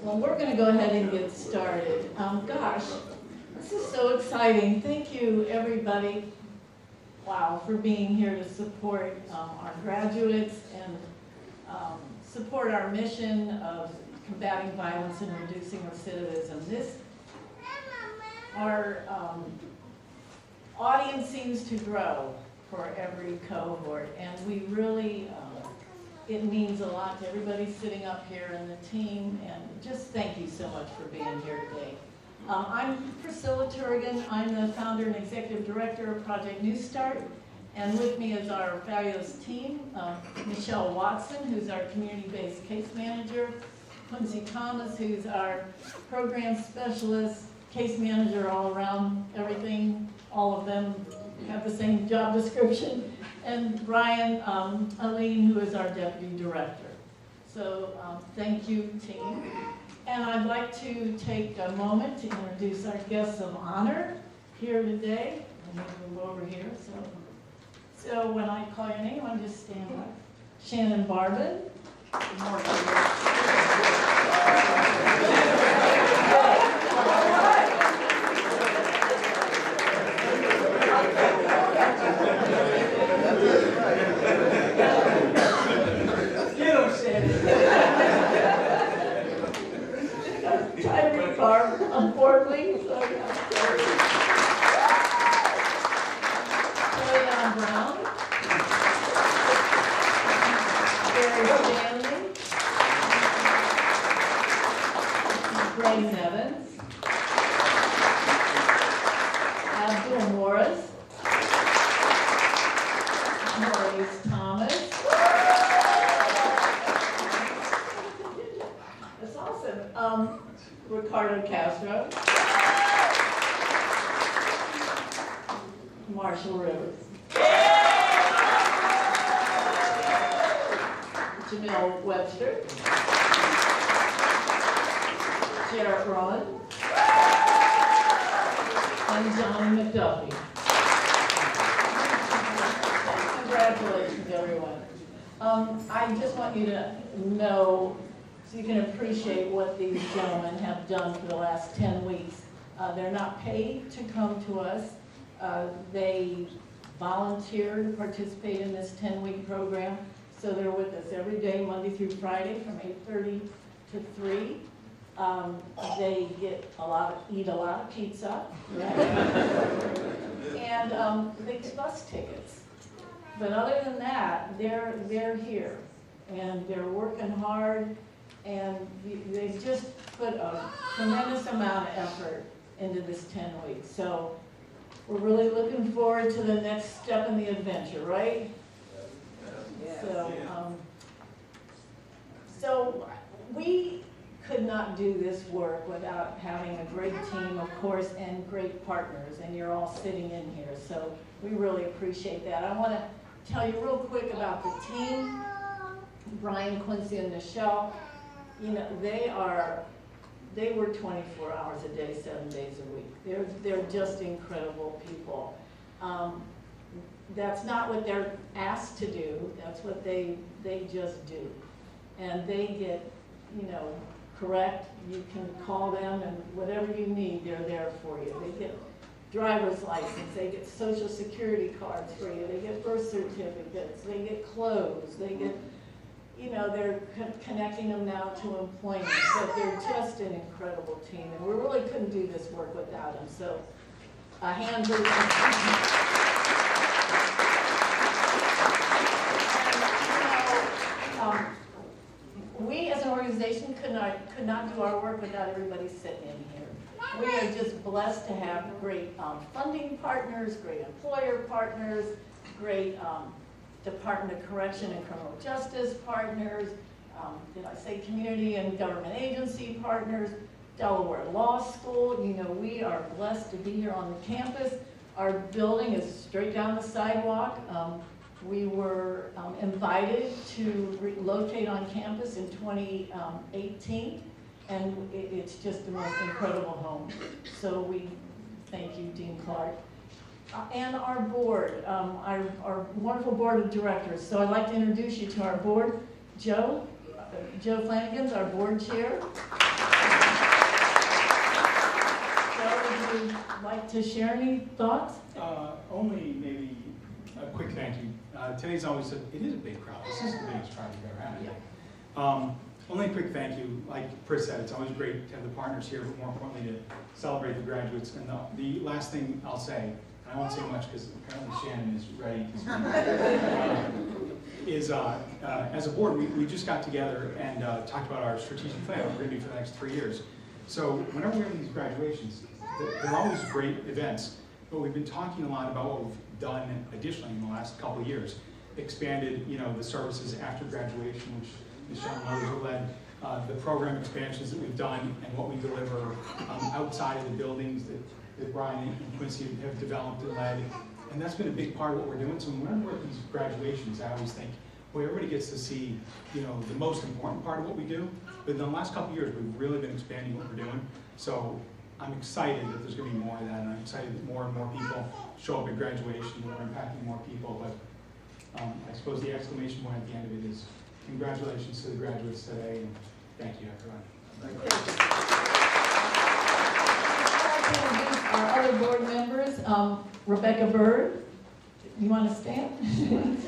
Well, we're going to go ahead and get started. Gosh, this is so exciting. Thank you, everybody, wow, for being here to support our graduates and support our mission of combating violence and reducing recidivism. Our audience seems to grow for every cohort, and we really, it means a lot to everybody sitting up here and the team, and just thank you so much for being here today. I'm Priscilla Turrigan. I'm the founder and executive director of Project New Start, and with me is our fabulous team, Michelle Watson, who's our community-based case manager, Quincy Thomas, who's our program specialist, case manager all around, everything, all of them have the same job description, and Brian Aline, who is our deputy director. So thank you, team. And I'd like to take a moment to introduce our guests of honor here today. Let me move over here. So when I call your name, I'm just stand up. Shannon Barbin. Good morning. Unfortunately, so Leon Brown, Barry Stanley, Blaine Evans, Abdul Morris, Maurice Thomas. That's awesome. Ricardo Castro, Marshall Rivers, Jamil Webster, Jarrett Rowan, and Johnny McDuffie. Congratulations, everyone. I just want you to know, so you can appreciate what these gentlemen have done for the last 10 weeks. They're not paid to come to us. They volunteer to participate in this 10-week program. So they're with us every day, Monday through Friday, from 8:30 to 3. They eat a lot of pizza, right? And they get bus tickets. But other than that, they're here, and they're working hard. And they've just put a tremendous amount of effort into this 10 weeks. So we're really looking forward to the next step in the adventure, right? Yes. So we could not do this work without having a great team, of course, and great partners. And you're all sitting in here. So we really appreciate that. I want to tell you real quick about the team. Brian, Quincy, and Michelle. You know, they were 24 hours a day, 7 days a week. They're just incredible people. That's not what they're asked to do. That's what they just do. And they get, correct. You can call them, and whatever you need, they're there for you. They get driver's license. They get social security cards for you. They get birth certificates. They get clothes. They get, they're connecting them now to employment, but they're just an incredible team, and we really couldn't do this work without them. So, a hand for we as an organization could not do our work without everybody sitting in here. We are just blessed to have great funding partners, great employer partners, great Department of Correction and Criminal Justice partners, did I say community and government agency partners, Delaware Law School. We are blessed to be here on the campus. Our building is straight down the sidewalk. We were invited to relocate on campus in 2018, and it's just the most incredible home. So we thank you, Dean Clark. And our board, our wonderful board of directors. So I'd like to introduce you to our board. Joe Flanagan's our board chair. Joe, would you like to share any thoughts? Only maybe a quick thank you. Today's always it is a big crowd. This is the biggest crowd we've ever had. Only a quick thank you. Like Chris said, it's always great to have the partners here, but more importantly to celebrate the graduates. And the last thing I'll say, and I won't say much because apparently Shannon is ready to speak, as a board, we just got together and talked about our strategic plan, what we're going to do for the next 3 years. So whenever we're having these graduations, they're always great events, but we've been talking a lot about what we've done additionally in the last couple of years. Expanded, the services after graduation, which Michelle and others have led, the program expansions that we've done and what we deliver outside of the buildings that Brian and Quincy have developed and led. And that's been a big part of what we're doing. So when we're at these graduations, I always think, boy, everybody gets to see, the most important part of what we do. But in the last couple of years, we've really been expanding what we're doing. So I'm excited that there's going to be more of that, and I'm excited that more and more people show up at graduation, and we're impacting more people. But I suppose the exclamation point at the end of it is congratulations to the graduates today, and thank you, everyone. Our other board members, Rebecca Bird, you want to stand? And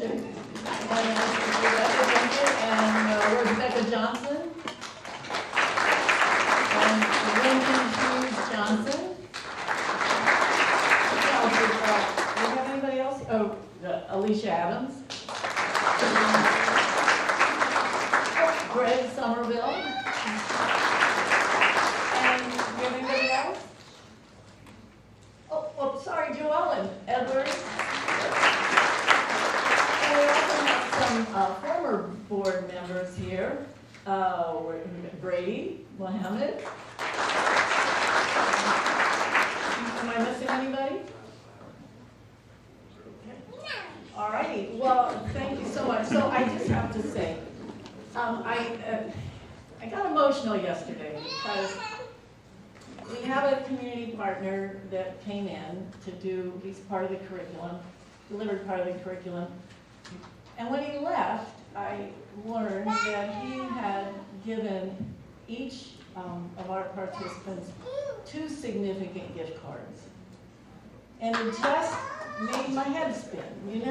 Rebecca Johnson, and Lyndon Hughes Johnson. Do we have anybody else? Oh, Alicia Adams. Greg Somerville. And do we have anybody else? Oh, sorry, Joellen Edwards. And we also have some former board members here. Brady Mohammed. Am I missing anybody? All righty. Well, thank you so much. So I just have to say, I got emotional yesterday because we have a community partner that came in to do, he's part of the curriculum, delivered part of the curriculum. And when he left, I learned that he had given each of our participants 2 significant gift cards. And it just made my head spin. We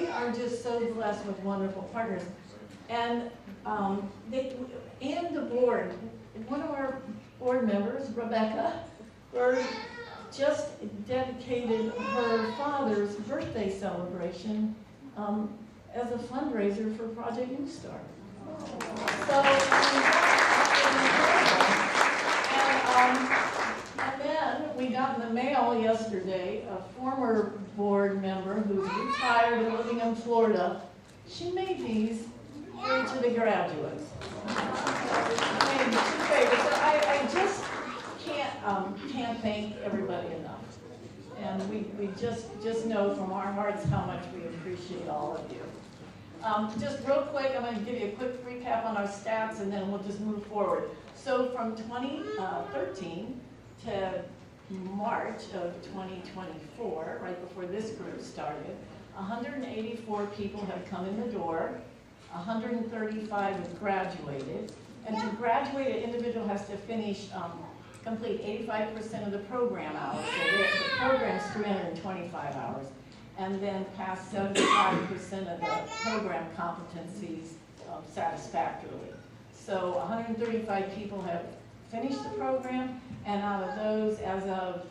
are just so blessed with wonderful partners. And the board, one of our board members, Rebecca Bird, just dedicated her father's birthday celebration as a fundraiser for Project New Start. So, and then we got in the mail yesterday a former board member who's retired and living in Florida. She made these for each of the graduates. I just can't thank everybody enough. And we just know from our hearts how much we appreciate all of you. Just real quick, I'm going to give you a quick recap on our stats and then we'll just move forward. So from 2013 to March of 2024, right before this group started, 184 people have come in the door, 135 have graduated, and to graduate, an individual has to complete 85% of the program hours. So the program's 325 hours. And then pass 75% of the program competencies satisfactorily. So 135 people have finished the program, and out of those, as of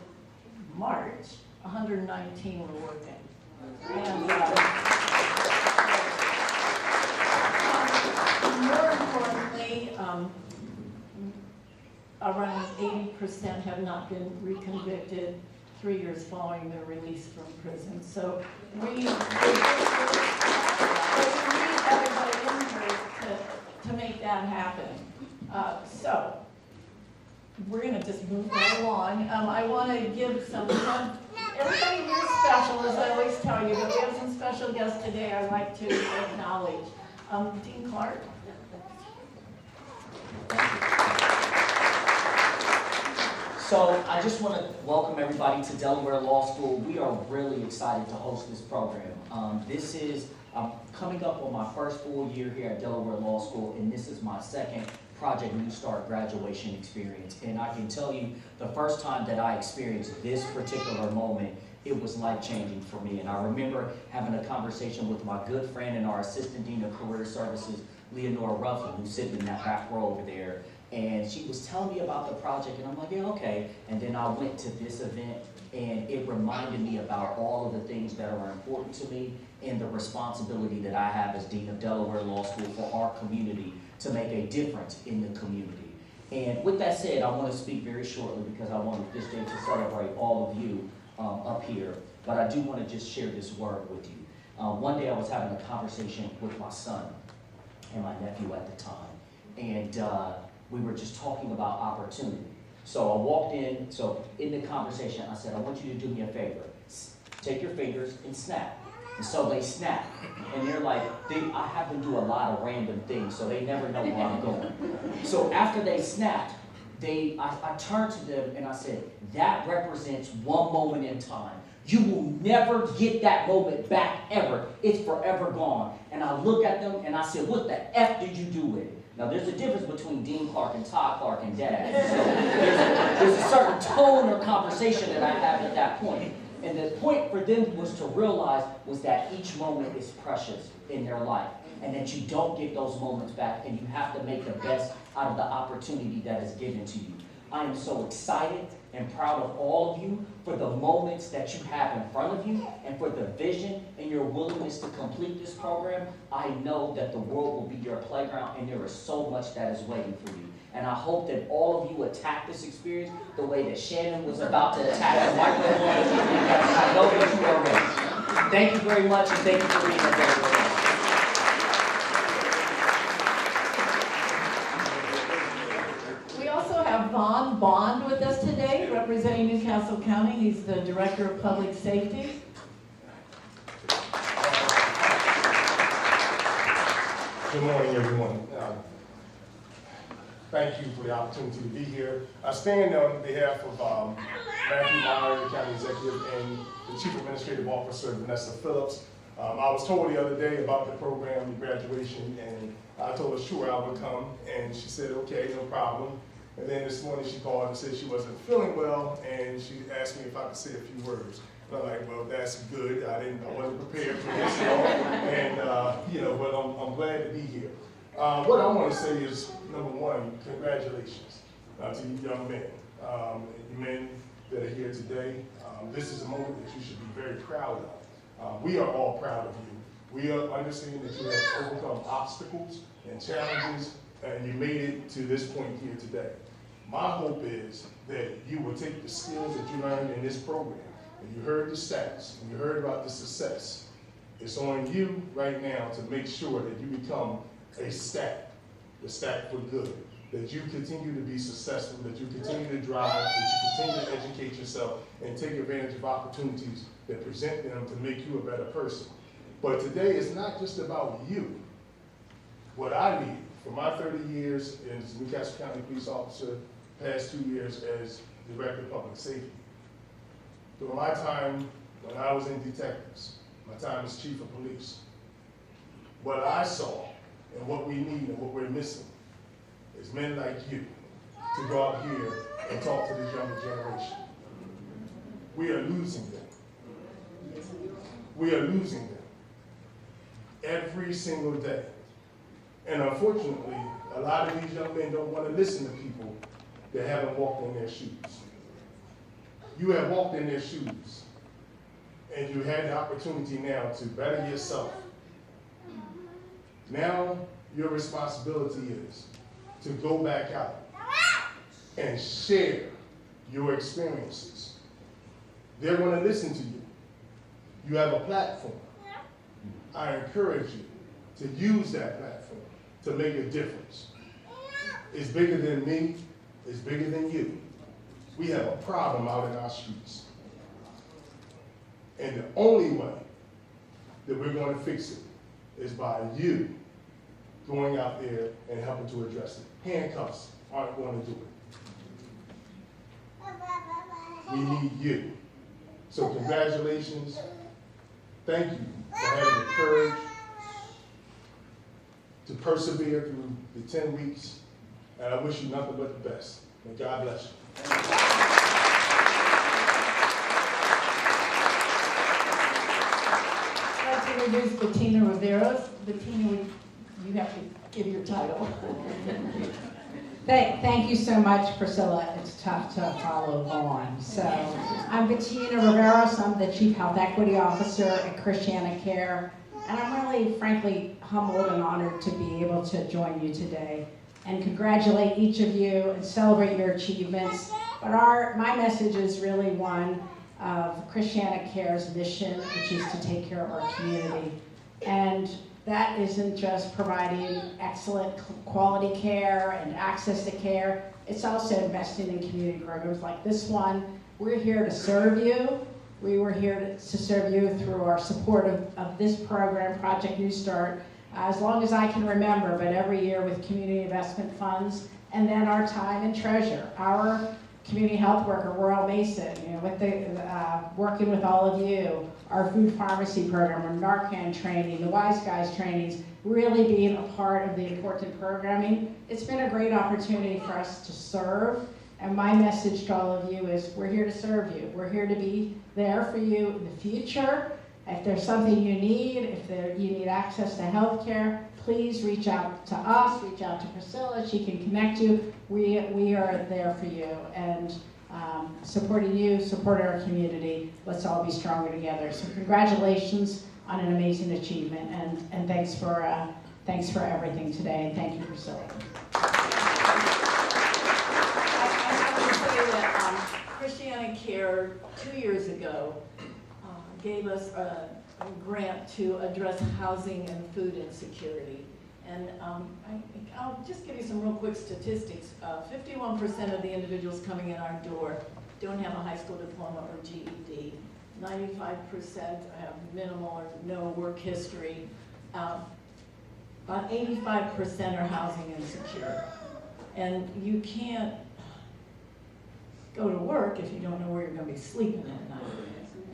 March, 119 were working. And more importantly, around 80% have not been reconvicted 3 years following their release from prison. So we need everybody in here to make that happen. So we're going to just move right along. I want to give everybody here is special, as I always tell you, but we have some special guests today I'd like to acknowledge. Dean Clark. So I just want to welcome everybody to Delaware Law School. We are really excited to host this program. This is coming up on my first full year here at Delaware Law School, and this is my second Project New Start graduation experience. And I can tell you, the first time that I experienced this particular moment, it was life-changing for me. And I remember having a conversation with my good friend and our Assistant Dean of Career Services, Leonora Ruffin, who's sitting in that back row over there. And she was telling me about the project, and I'm like, yeah, okay. And then I went to this event, and it reminded me about all of the things that are important to me and the responsibility that I have as Dean of Delaware Law School for our community to make a difference in the community. And with that said, I want to speak very shortly because I want this day to celebrate all of you up here. But I do want to just share this word with you. One day I was having a conversation with my son and my nephew at the time. And we were just talking about opportunity. So I walked in, in the conversation, I said, I want you to do me a favor. Take your fingers and snap. And so they snap. And they're like, I have them do a lot of random things, so they never know where I'm going. So after they snapped, I turned to them and I said, that represents one moment in time. You will never get that moment back ever. It's forever gone. And I looked at them and I said, what the F did you do with it? Now, there's a difference between Dean Clark and Todd Clark and Dad. So there's a certain tone or conversation that I have at that point. And the point for them was to realize was that each moment is precious in their life and that you don't get those moments back and you have to make the best out of the opportunity that is given to you. I am so excited and proud of all of you for the moments that you have in front of you and for the vision and your willingness to complete this program. I know that the world will be your playground and there is so much that is waiting for you. And I hope that all of you attack this experience the way that Shannon was about to attack the microphone. Because I know that you are ready. Thank you very much and thank you for being here. Vaughn Bond with us today, representing Newcastle County. He's the Director of Public Safety. Good morning, everyone. Thank you for the opportunity to be here. I stand on behalf of Matthew Meyer, the County Executive, and the Chief Administrative Officer, Vanessa Phillips. I was told the other day about the program, the graduation, and I told her sure I would come, and she said, okay, no problem. And then this morning she called and said she wasn't feeling well, and she asked me if I could say a few words. And I'm like, well, that's good. I wasn't prepared for this, and but I'm glad to be here. What I want to say is, number one, congratulations to you young men, you men that are here today. This is a moment that you should be very proud of. We are all proud of you. We understand that you have overcome obstacles and challenges, and you made it to this point here today. My hope is that you will take the skills that you learned in this program, and you heard the stats, and you heard about the success. It's on you right now to make sure that you become a stack, the stack for good, that you continue to be successful, that you continue to drive, that you continue to educate yourself and take advantage of opportunities that present them to make you a better person. But today is not just about you. What I need for my 30 years as Newcastle County Police Officer, past 2 years as Director of Public Safety. During my time when I was in detectives, my time as Chief of Police, what I saw and what we need and what we're missing is men like you to go out here and talk to this younger generation. We are losing them. We are losing them every single day. And unfortunately, a lot of these young men don't want to listen to people that haven't walked in their shoes. You have walked in their shoes, and you had the opportunity now to better yourself. Now, your responsibility is to go back out and share your experiences. They're going to listen to you. You have a platform. I encourage you to use that platform to make a difference. It's bigger than me. It's bigger than you. We have a problem out in our streets. And the only way that we're going to fix it is by you going out there and helping to address it. Handcuffs aren't going to do it. We need you. So congratulations. Thank you for having the courage to persevere through the 10 weeks and I wish you nothing but the best. May God bless you. I'd like to introduce Bettina Riveros. Bettina, you have to give your title. Thank you so much, Priscilla. It's tough to follow on. So I'm Bettina Riveros. I'm the Chief Health Equity Officer at Christiana Care. And I'm really, frankly, humbled and honored to be able to join you today and congratulate each of you and celebrate your achievements. But my message is really one of Christiana Care's mission, which is to take care of our community. And that isn't just providing excellent quality care and access to care, it's also investing in community programs like this one. We're here to serve you. We were here to serve you through our support of this program, Project New Start, as long as I can remember, but every year with community investment funds, and then our time and treasure. Our community health worker, Royal Mason, with working with all of you, our food pharmacy program, our Narcan training, the Wise Guys trainings, really being a part of the important programming. It's been a great opportunity for us to serve, and my message to all of you is we're here to serve you. We're here to be there for you in the future. If there's something you need, you need access to health care, please reach out to us, reach out to Priscilla, she can connect you. We are there for you, and supporting you, supporting our community. Let's all be stronger together. So congratulations on an amazing achievement, and thanks for everything today, and thank you, Priscilla. I have to say that Christiana Care 2 years ago gave us a grant to address housing and food insecurity. And I'll just give you some real quick statistics. 51% of the individuals coming in our door don't have a high school diploma or GED. 95% have minimal or no work history. About 85% are housing insecure. And you can't go to work if you don't know where you're going to be sleeping at night.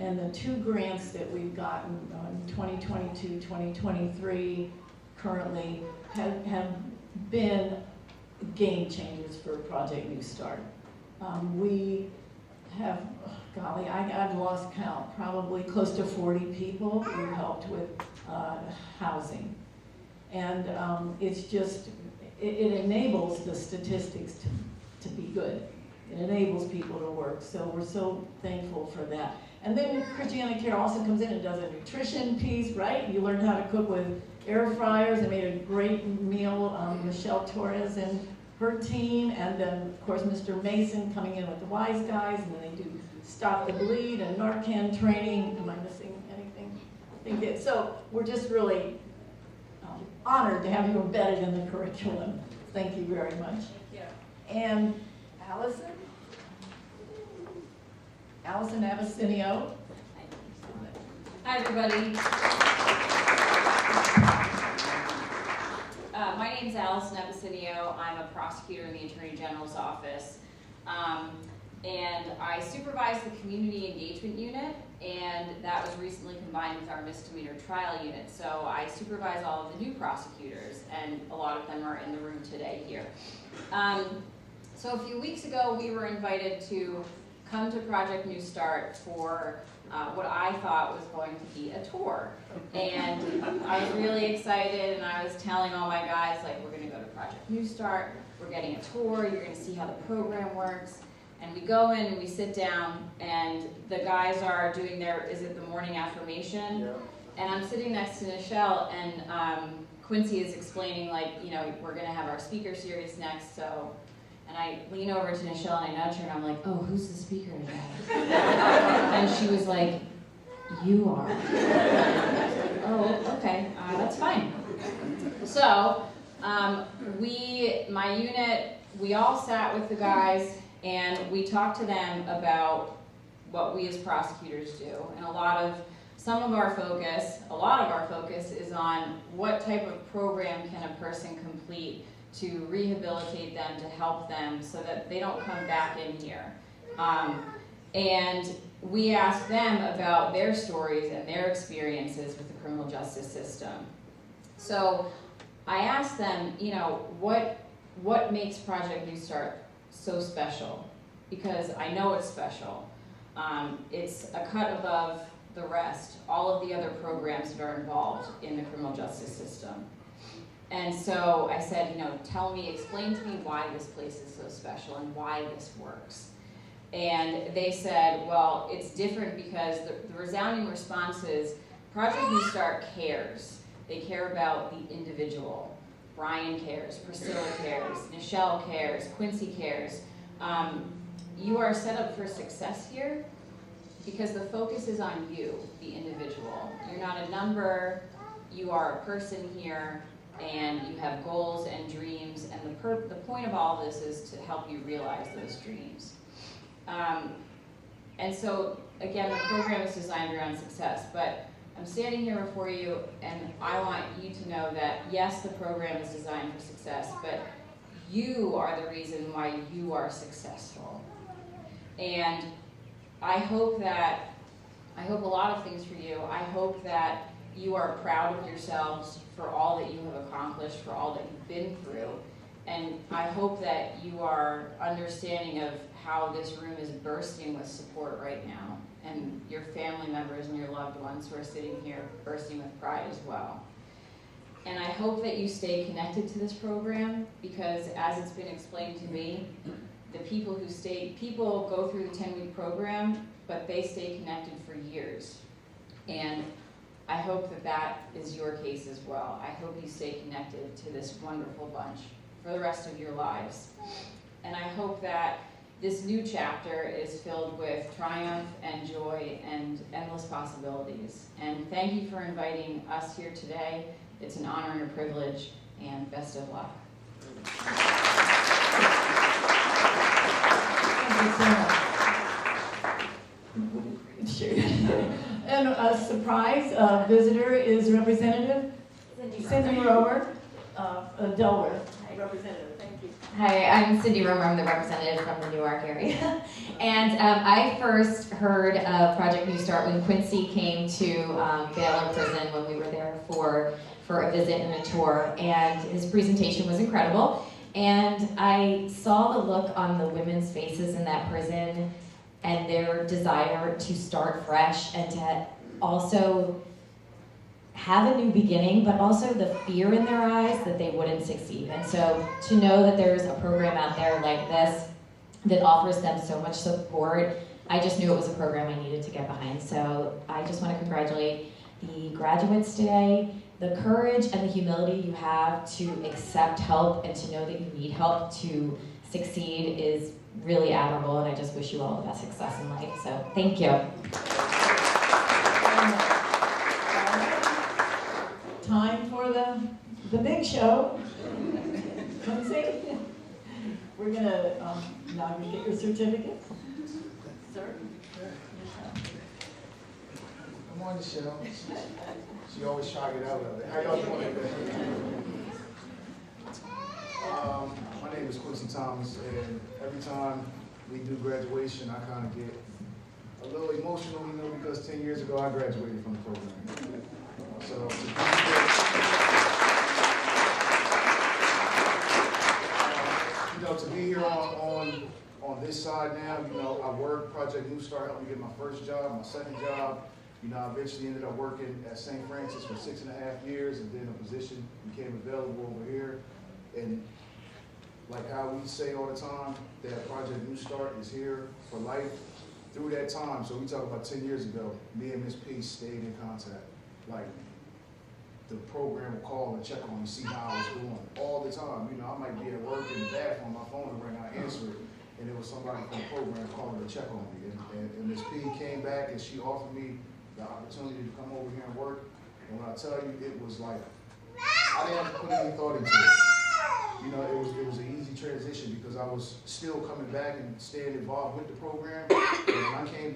And the 2 grants that we've gotten in 2022, 2023 currently have been game changers for Project New Start. We have, golly, I've lost count, probably close to 40 people who helped with housing. And it's just, it enables the statistics to be good. It enables people to work, so we're so thankful for that. And then Christiana Care also comes in and does a nutrition piece, right? You learn how to cook with air fryers. They made a great meal, Michelle Torres and her team, and then of course Mr. Mason coming in with the Wise Guys, and then they do Stop the Bleed and Narcan training. Am I missing anything? I think it. So we're just really honored to have you embedded in the curriculum. Thank you very much. Thank you. And Allison Avicenio. Hi, everybody. My name's Allison Avicenio. I'm a prosecutor in the Attorney General's office. And I supervise the Community Engagement Unit, and that was recently combined with our Misdemeanor Trial Unit. So I supervise all of the new prosecutors, and a lot of them are in the room today here. So a few weeks ago, we were invited to come to Project New Start for what I thought was going to be a tour. And I was really excited, and I was telling all my guys, like, we're gonna go to Project New Start, we're getting a tour, you're gonna see how the program works. And we go in and we sit down, and the guys are doing the morning affirmation? Yeah. And I'm sitting next to Nichelle, and Quincy is explaining, like, we're gonna have our speaker series next, so. And I lean over to Nichelle and I nudge her and I'm like, oh, who's the speaker today? And she was like, you are. Oh, okay, that's fine. So, my unit, we all sat with the guys and we talked to them about what we as prosecutors do. And a lot of our focus is on what type of program can a person complete to rehabilitate them, to help them so that they don't come back in here. And we asked them about their stories and their experiences with the criminal justice system. So I asked them, what what makes Project New Start so special, because I know it's special. It's a cut above the rest, all of the other programs that are involved in the criminal justice system. And so I said, explain to me why this place is so special and why this works. And they said, well, it's different because the resounding response is, Project New Start cares. They care about the individual. Brian cares, Priscilla cares, Nichelle cares, Quincy cares. You are set up for success here because the focus is on you, the individual. You're not a number, you are a person here, and you have goals and dreams, and the point of all this is to help you realize those dreams. And so, again, the program is designed around success, but I'm standing here before you, and I want you to know that, yes, the program is designed for success, but you are the reason why you are successful. And I hope a lot of things for you. I hope that you are proud of yourselves for all that you have accomplished, for all that you've been through. And I hope that you are understanding of how this room is bursting with support right now, and your family members and your loved ones who are sitting here bursting with pride as well. And I hope that you stay connected to this program, because as it's been explained to me, the people go through the 10-week program, but they stay connected for years. And I hope that is your case as well. I hope you stay connected to this wonderful bunch for the rest of your lives. And I hope that this new chapter is filled with triumph and joy and endless possibilities. And thank you for inviting us here today. It's an honor and a privilege, and best of luck. Thank you so much. And a surprise visitor is Representative Cindy Romer of Delaware. Representative, thank you. Hi, I'm Cindy Romer. I'm the representative from the Newark area. And I first heard of Project New Start when Quincy came to Baylor Prison when we were there for a visit and a tour. And his presentation was incredible. And I saw the look on the women's faces in that prison and their desire to start fresh and to also have a new beginning, but also the fear in their eyes that they wouldn't succeed. And so to know that there's a program out there like this that offers them so much support, I just knew it was a program I needed to get behind. So I just want to congratulate the graduates today. The courage and the humility you have to accept help and to know that you need help to succeed is really admirable, and I just wish you all the best success in life. So thank you. Time for the big show. Come see. We're gonna now you get your certificate, sir. Good morning, Michelle. She always try to get out of it. How y'all doing today? My name is Quincy Thomas, and every time we do graduation, I kind of get a little emotional, because 10 years ago I graduated from the program. So to be here on this side now, I work Project New Start, helped me get my first job, my second job. I eventually ended up working at St. Francis for 6.5 years, and then a position became available over here. And like how we say all the time, that Project New Start is here for life. Through that time, so we talk about 10 years ago, me and Miss P stayed in contact. Like, the program will call and check on me, see how I was doing all the time. I might be at work in the bathroom, my phone would ring, I answer it, and it was somebody from the program calling to check on me. And Miss P came back and she offered me the opportunity to come over here and work. And when I tell you, it was like, I didn't have to put any thought into it. It was an easy transition because I was still coming back and staying involved with the program. And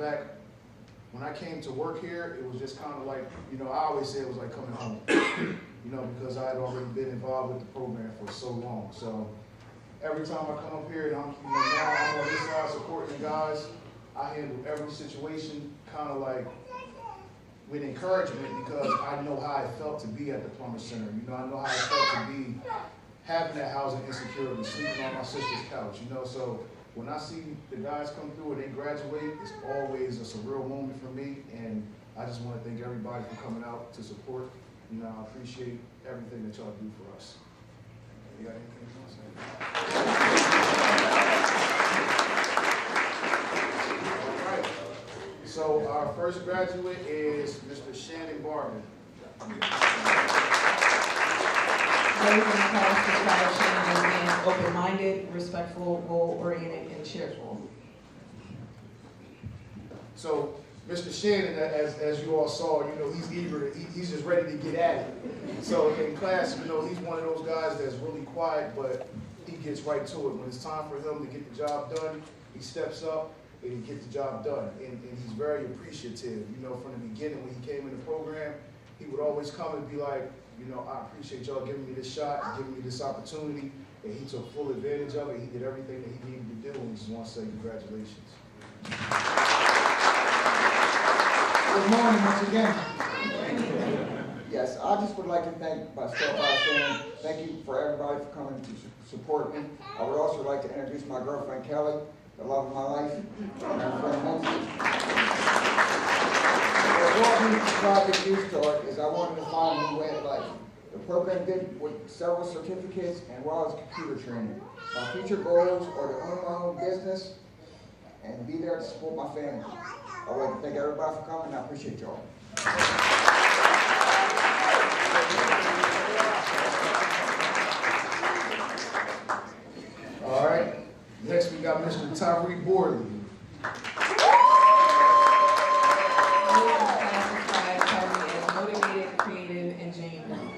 when I came to work here, it was just kind of like, I always say it was like coming home. Because I had already been involved with the program for so long. So every time I come up here and now I'm on this side supporting the guys, I handle every situation kind of like with encouragement, because I know how it felt to be at the Plummer Center. I know how it felt to be having that housing insecurity, sleeping on my sister's couch, you know, so when I see the guys come through and they graduate, it's always a surreal moment for me, and I just want to thank everybody for coming out to support. You know, I appreciate everything that y'all do for us. You got anything else? All right. So our first graduate is Mr. Shannon Barber. Those in the class describe Shannon as being open-minded, respectful, goal-oriented, and cheerful. So, Mr. Shannon, as you all saw, you know, he's eager, he's just ready to get at it. So in class, you know, he's one of those guys that's really quiet, but he gets right to it. When it's time for him to get the job done, he steps up and he gets the job done. And he's very appreciative. You know, from the beginning when he came in the program, he would always come and be like, you know, I appreciate y'all giving me this shot, giving me this opportunity, and he took full advantage of it. He did everything that he needed to do, and we just want to say congratulations. Good morning once again. Yes, I just would like to start by saying thank you for everybody for coming to support me. I would also like to introduce my girlfriend Kelly, the love of my life, and my friend Lindsay. What brought me to Project New Start is I wanted to find a new way of life. The program did with several certificates and well as computer training. My future goals are to own my own business and be there to support my family. I would like to thank everybody for coming, and I appreciate y'all. All right. Next, we got Mr. Tyree Borley. Those in the class describe Tyree as motivated, creative, and genuine.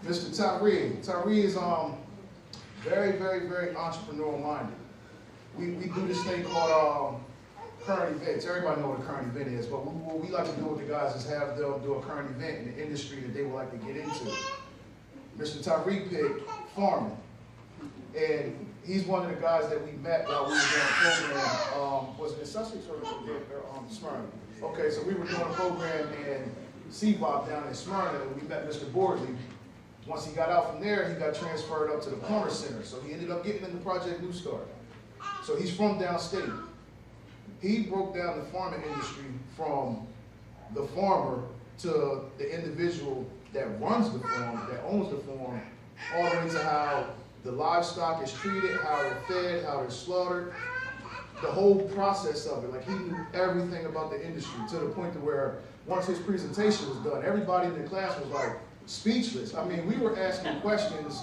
Mr. Tyree is very, very, very entrepreneurial minded. We do this thing called current events. Everybody knows what a current event is, but what we like to do with the guys is have them do a current event in the industry that they would like to get into. Mr. Tyree picked farming, and he's one of the guys that we met while we were doing a program. Was it in Sussex or Smyrna? Okay, so we were doing a program in CBOP down in Smyrna, and we met Mr. Borsley. Once he got out from there, he got transferred up to the Plumber Center, so he ended up getting into Project New Start. So he's from downstate. He broke down the farming industry from the farmer to the individual that runs the farm, that owns the farm, all the way to how the livestock is treated, how they're fed, how they're slaughtered, the whole process of it. Like, he knew everything about the industry to the point to where once his presentation was done, everybody in the class was like speechless. I mean, we were asking questions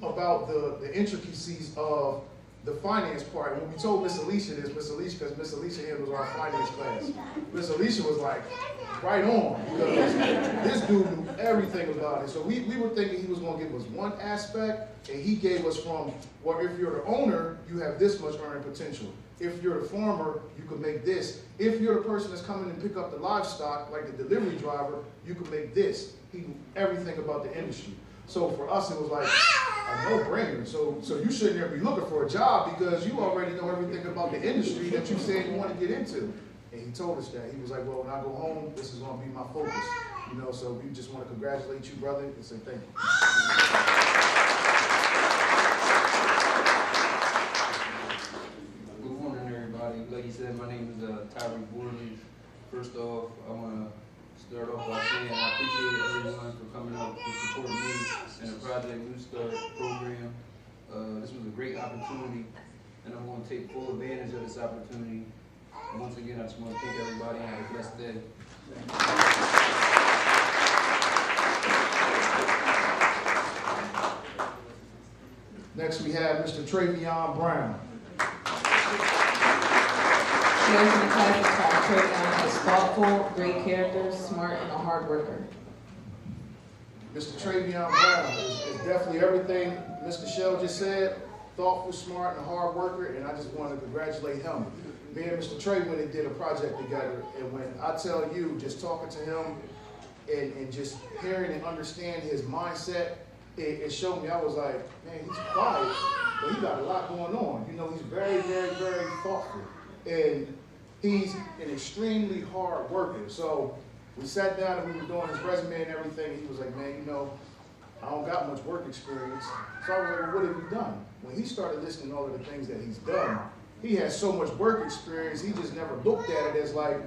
about the intricacies of the finance part. When we told Miss Alicia this, because Miss Alicia handles our finance class, Miss Alicia was like, right on, because this dude knew everything about it. So we were thinking he was going to give us one aspect, and he gave us from, well, if you're the owner, you have this much earning potential. If you're the farmer, you can make this. If you're the person that's coming and pick up the livestock, like the delivery driver, you can make this. He knew everything about the industry. So for us, it was like a no-brainer. So you shouldn't ever be looking for a job because you already know everything about the industry that you said you want to get into. And he told us that. He was like, well, when I go home, this is going to be my focus. You know, so we just want to congratulate you, brother, and say thank you. Good morning, everybody. Like you said, my name is Tyree Borley. First off, I want to start off by saying I appreciate everyone for coming out to support me in the Project New Start program. This was a great opportunity, and I'm going to take full advantage of this opportunity. And once again, I just want to thank everybody and have a blessed day. Next, we have Mr. Travion Brown. Those in the class describe Travion as thoughtful, great character, smart, and a hard worker. Mr. Travion Brown is definitely everything Mr. Shell just said. Thoughtful, smart, and a hard worker, and I just want to congratulate him. Me and Mr. Trey went and did a project together, and when I tell you, just talking to him and just hearing and understand his mindset, it showed me, I was like, man, he's quiet, but he got a lot going on. You know, he's very, very, very thoughtful, and he's an extremely hard worker. So we sat down and we were doing his resume and everything, and he was like, man, you know, I don't got much work experience. So I was like, well, what have you done? When he started listing all of the things that he's done, he has so much work experience, he just never looked at it as like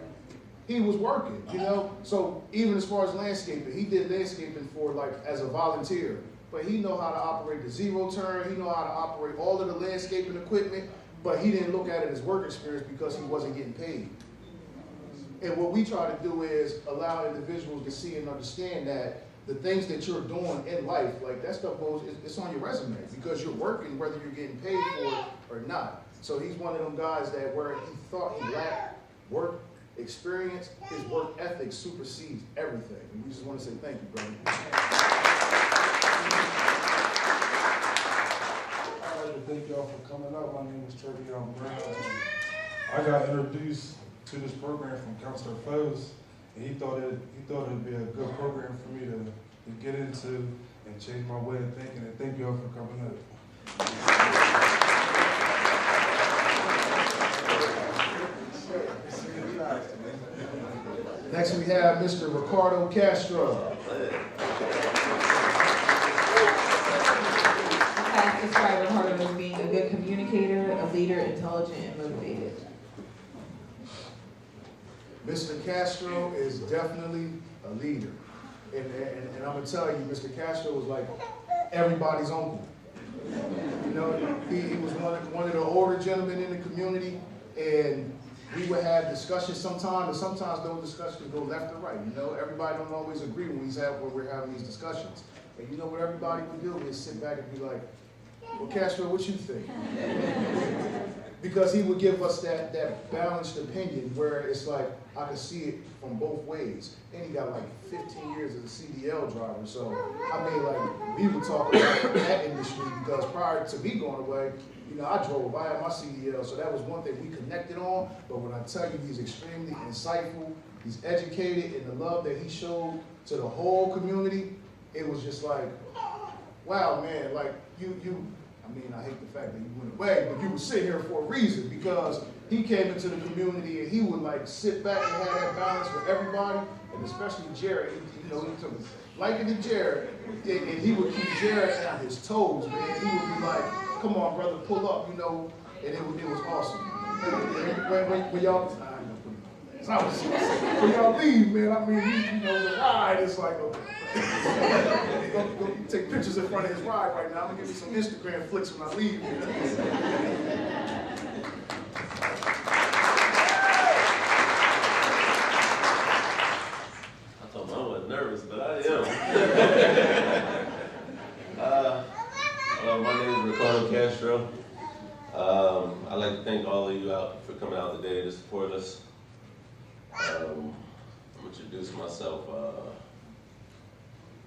he was working, you know? So even as far as landscaping, he did landscaping for like as a volunteer, but he know how to operate the zero turn, he know how to operate all of the landscaping equipment, but he didn't look at it as work experience because he wasn't getting paid. And what we try to do is allow individuals to see and understand that the things that you're doing in life, like that stuff goes, it's on your resume because you're working whether you're getting paid for it or not. So he's one of them guys that where he thought he lacked work experience, his work ethic supersedes everything. And we just want to say thank you, brother. I'd like to thank y'all for coming up. My name is Trevion Brown. I got introduced to this program from Counselor Foes, and he thought it'd be a good program for me to get into and change my way of thinking. And thank y'all for coming up. Next we have Mr. Ricardo Castro. I have to describe Ricardo as being a good communicator, a leader, intelligent, and motivated. Mr. Castro is definitely a leader. And I'm gonna tell you, Mr. Castro was like everybody's uncle. You know, he was one of the older gentlemen in the community, and we would have discussions sometimes, and sometimes those discussions go left or right. You know, everybody don't always agree when we're having these discussions. And you know what everybody would do is sit back and be like, well, Castro, what you think? Because he would give us that balanced opinion where it's like, I can see it from both ways. And he got like 15 years as a CDL driver. So, I mean, like, we would talk about that industry because prior to me going away, you know, I had my CDL, so that was one thing we connected on. But when I tell you he's extremely insightful, he's educated, and the love that he showed to the whole community, it was just like, wow, man, like, I mean, I hate the fact that you went away, but you were sitting here for a reason because he came into the community and he would like sit back and have that balance with everybody, and especially Jared. You know, he took liking to Jared, and he would keep Jared on his toes, man. He would be like, "Come on, brother, pull up," you know, and it was awesome. When y'all, when y'all leave, man, I mean, you know, the ride is like go take pictures in front of his ride right now. I'm gonna give you some Instagram flicks when I leave. I told him I wasn't nervous, but I am. Hello, my name is Ricardo Castro. I'd like to thank all of you out for coming out today to support us. I'm gonna introduce myself.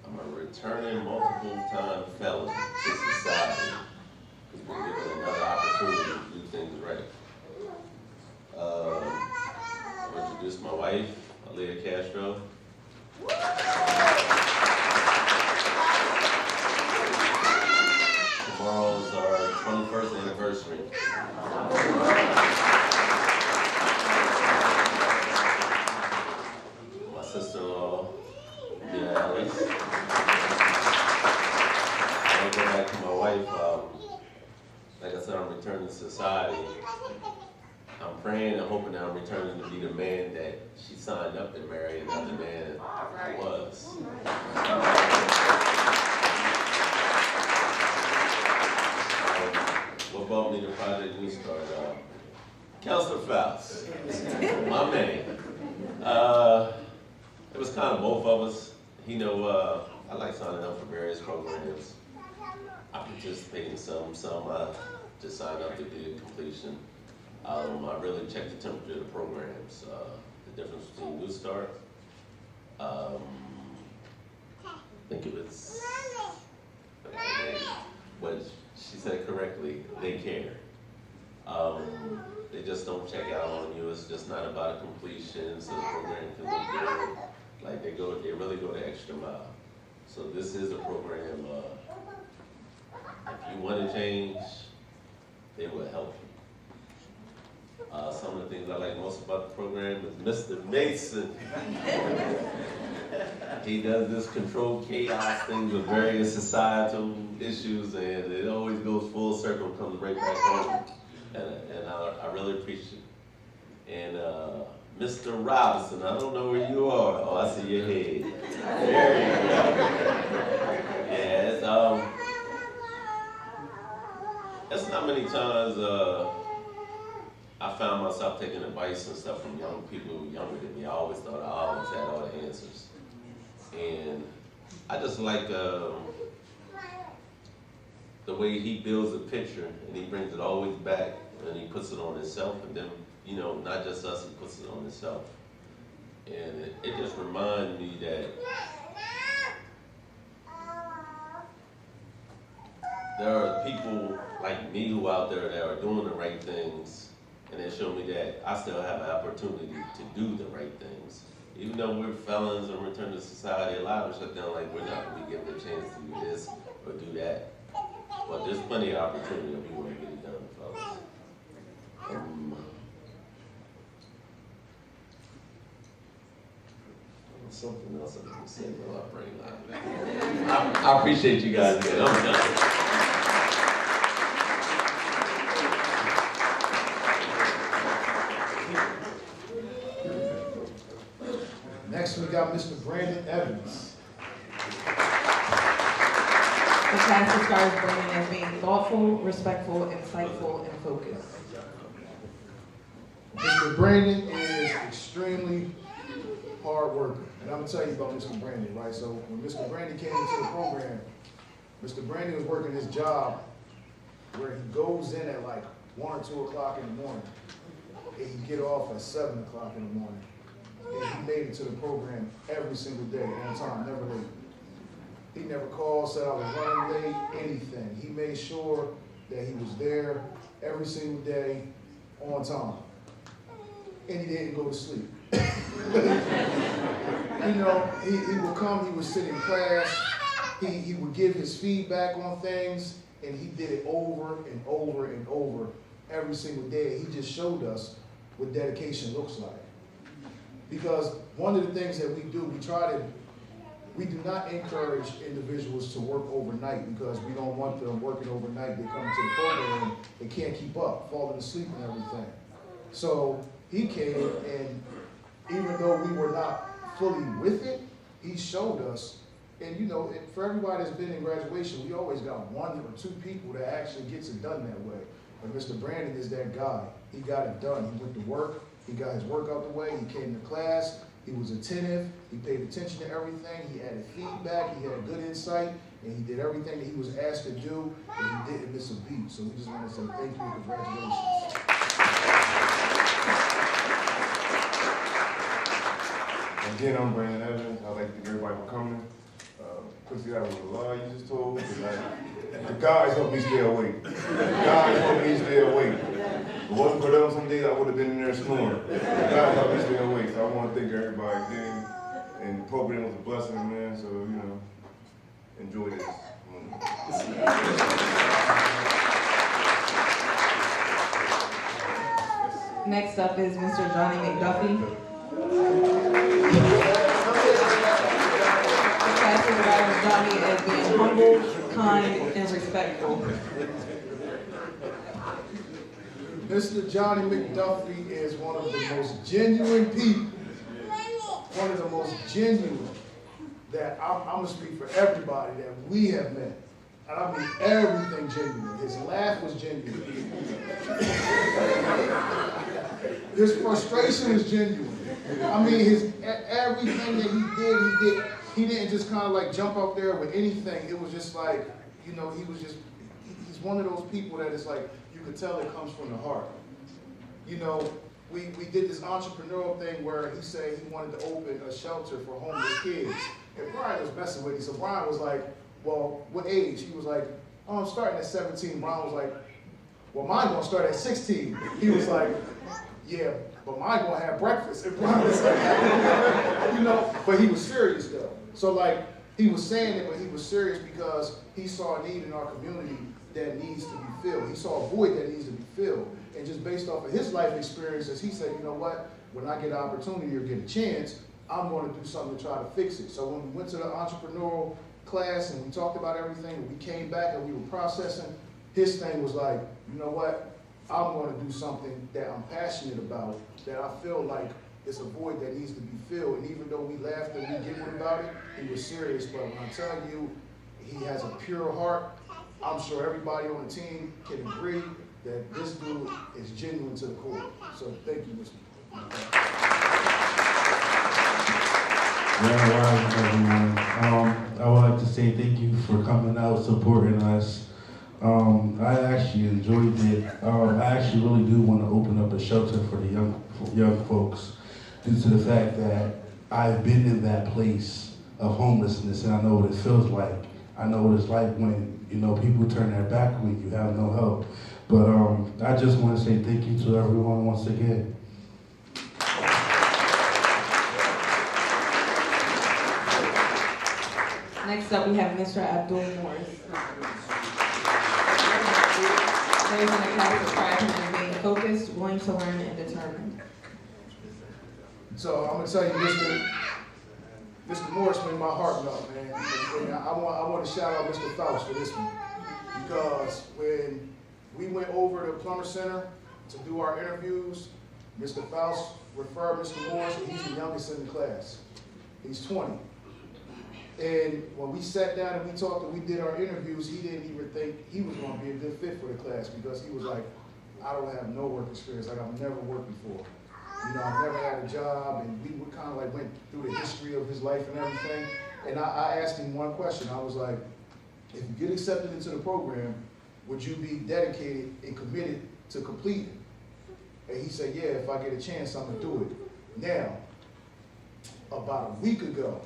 I'm a returning multiple-time felon to society who's been given another opportunity to do things right. I'm gonna introduce my wife, Aaliyah Castro. Tomorrow's our 21st anniversary. My sister-in-law, yeah, Alice. I'll go back to my wife. Like I said, I'm returning to society. I'm praying and hoping that I'm returning to be the man that she signed up to marry and not the man I was. What brought me to Project New Start? Counselor Faust, my man. It was kind of both of us. You know, I like signing up for various programs. I participate in some I just signed up to do completion. I really checked the temperature of the programs, the difference between New Start. I think it was, what she said correctly, they care. They just don't check out on you. It's just not about a completion, so the program can be good. Like they really go the extra mile. So this is a program, if you want to change, they will help Some of the things I like most about the program is Mr. Mason. He does this controlled chaos thing with various societal issues, and it always goes full circle, comes right back home. And I really appreciate it. And Mr. Robinson, I don't know where you are. Oh, I see your head. There you go. Yeah, it's not many times I found myself taking advice and stuff from young people who were younger than me. I always thought I always had all the answers. And I just like the way he builds a picture and he brings it always back and he puts it on himself, and then, you know, not just us, he puts it on himself. And it just reminds me that there are people like me who out there that are doing the right things, and they show me that I still have an opportunity to do the right things. Even though we're felons and return to society, a lot of us shut down like we're not going to be given a chance to do this or do that. But there's plenty of opportunity if we want to get it done, fellas. Something else I was going to say, but I'll bring it up. I appreciate you guys, man. I'm done. Next, we got Mr. Brandon Evans. The class describes Brandon as being thoughtful, respectful, insightful, and focused. Mr. Brandon is extremely hard worker. And I'm gonna tell you about Mr. Brandon, right? So when Mr. Brandon came into the program, Mr. Brandon was working his job where he goes in at like 1 or 2 o'clock in the morning, and he get off at 7 o'clock in the morning. And he made it to the program every single day, on time, never late. He never called, said I was running late, anything. He made sure that he was there every single day, on time. And he didn't go to sleep. You know, he would come, he would sit in class, he would give his feedback on things, and he did it over and over and over every single day. He just showed us what dedication looks like. Because one of the things that we do, we do not encourage individuals to work overnight because we don't want them working overnight. They come to the program, they can't keep up, falling asleep and everything. So he came, and even though we were not fully with it, he showed us. And you know, for everybody that's been in graduation, we always got 1 or 2 people that actually gets it done that way. But Mr. Brandon is that guy. He got it done. He went to work. He got his work out the way. He came to class. He was attentive. He paid attention to everything. He added feedback. He had good insight. And he did everything that he was asked to do. And he didn't miss a beat. So we just want to say thank you and congratulations. Again, I'm Brandon Evans. I'd like to thank everybody for coming. Quincy, that was a lie you just told. The guys helped me stay awake. The guys helped me stay awake. If it wasn't for them, some days I would have been in there snoring. The guys helped me stay awake. So I want to thank everybody again. And the program was a blessing, man. So, you know, enjoy this. Next up is Mr. Johnny McDuffie. The class describes Johnny as being humble, kind, and respectful. Mr. Johnny McDuffie is one of the most genuine people. One of the most genuine that I'm gonna speak for everybody that we have met. And I mean everything genuine. His laugh was genuine. His frustration was genuine. I mean, everything that he did. He didn't just kind of like jump up there with anything. It was just like, you know, he's one of those people that is like, you could tell it comes from the heart. You know, we did this entrepreneurial thing where he said he wanted to open a shelter for homeless kids. And Brian was messing with him. So Brian was like, well, what age? He was like, oh, I'm starting at 17. Brian was like, well, mine gonna start at 16. He was like, yeah, but mine gonna have breakfast. And Brian was like, you know, but he was serious though. So like, he was saying it, but he was serious because he saw a need in our community that needs to be filled. He saw a void that needs to be filled. And just based off of his life experiences, he said, you know what, when I get an opportunity or get a chance, I'm gonna do something to try to fix it. So when we went to the entrepreneurial class and we talked about everything, and we came back and we were processing, his thing was like, you know what, I'm gonna do something that I'm passionate about, that I feel like it's a void that needs to be filled. And even though we laughed and we giggled about it, he was serious. But when I tell you, he has a pure heart, I'm sure everybody on the team can agree that this dude is genuine to the core. So thank you, Mr. Grand Rising, everyone. I would like to say thank you for coming out, supporting us. I actually enjoyed it. I actually really do want to open up a shelter for the young folks, due to the fact that I've been in that place of homelessness, and I know what it feels like. I know what it's like when, you know, people turn their back when you have no help. But I just want to say thank you to everyone once again. Next up, we have Mr. Abdul Morris. Those in the class describe him as being focused, willing to learn, and determined. So I'm gonna tell you, Mr. Morris made my heart melt, man. And I want to shout out Mr. Faust for this one, because when we went over to Plummer Center to do our interviews, Mr. Faust referred Mr. Morris, and he's the youngest in the class. He's 20. And when we sat down and we talked and we did our interviews, he didn't even think he was going to be a good fit for the class, because he was like, I don't have no work experience, like I've never worked before. You know, I've never had a job, and we kind of like went through the history of his life and everything. And I asked him one question. I was like, if you get accepted into the program, would you be dedicated and committed to complete it? And he said, yeah, if I get a chance, I'm gonna do it. Now, about a week ago,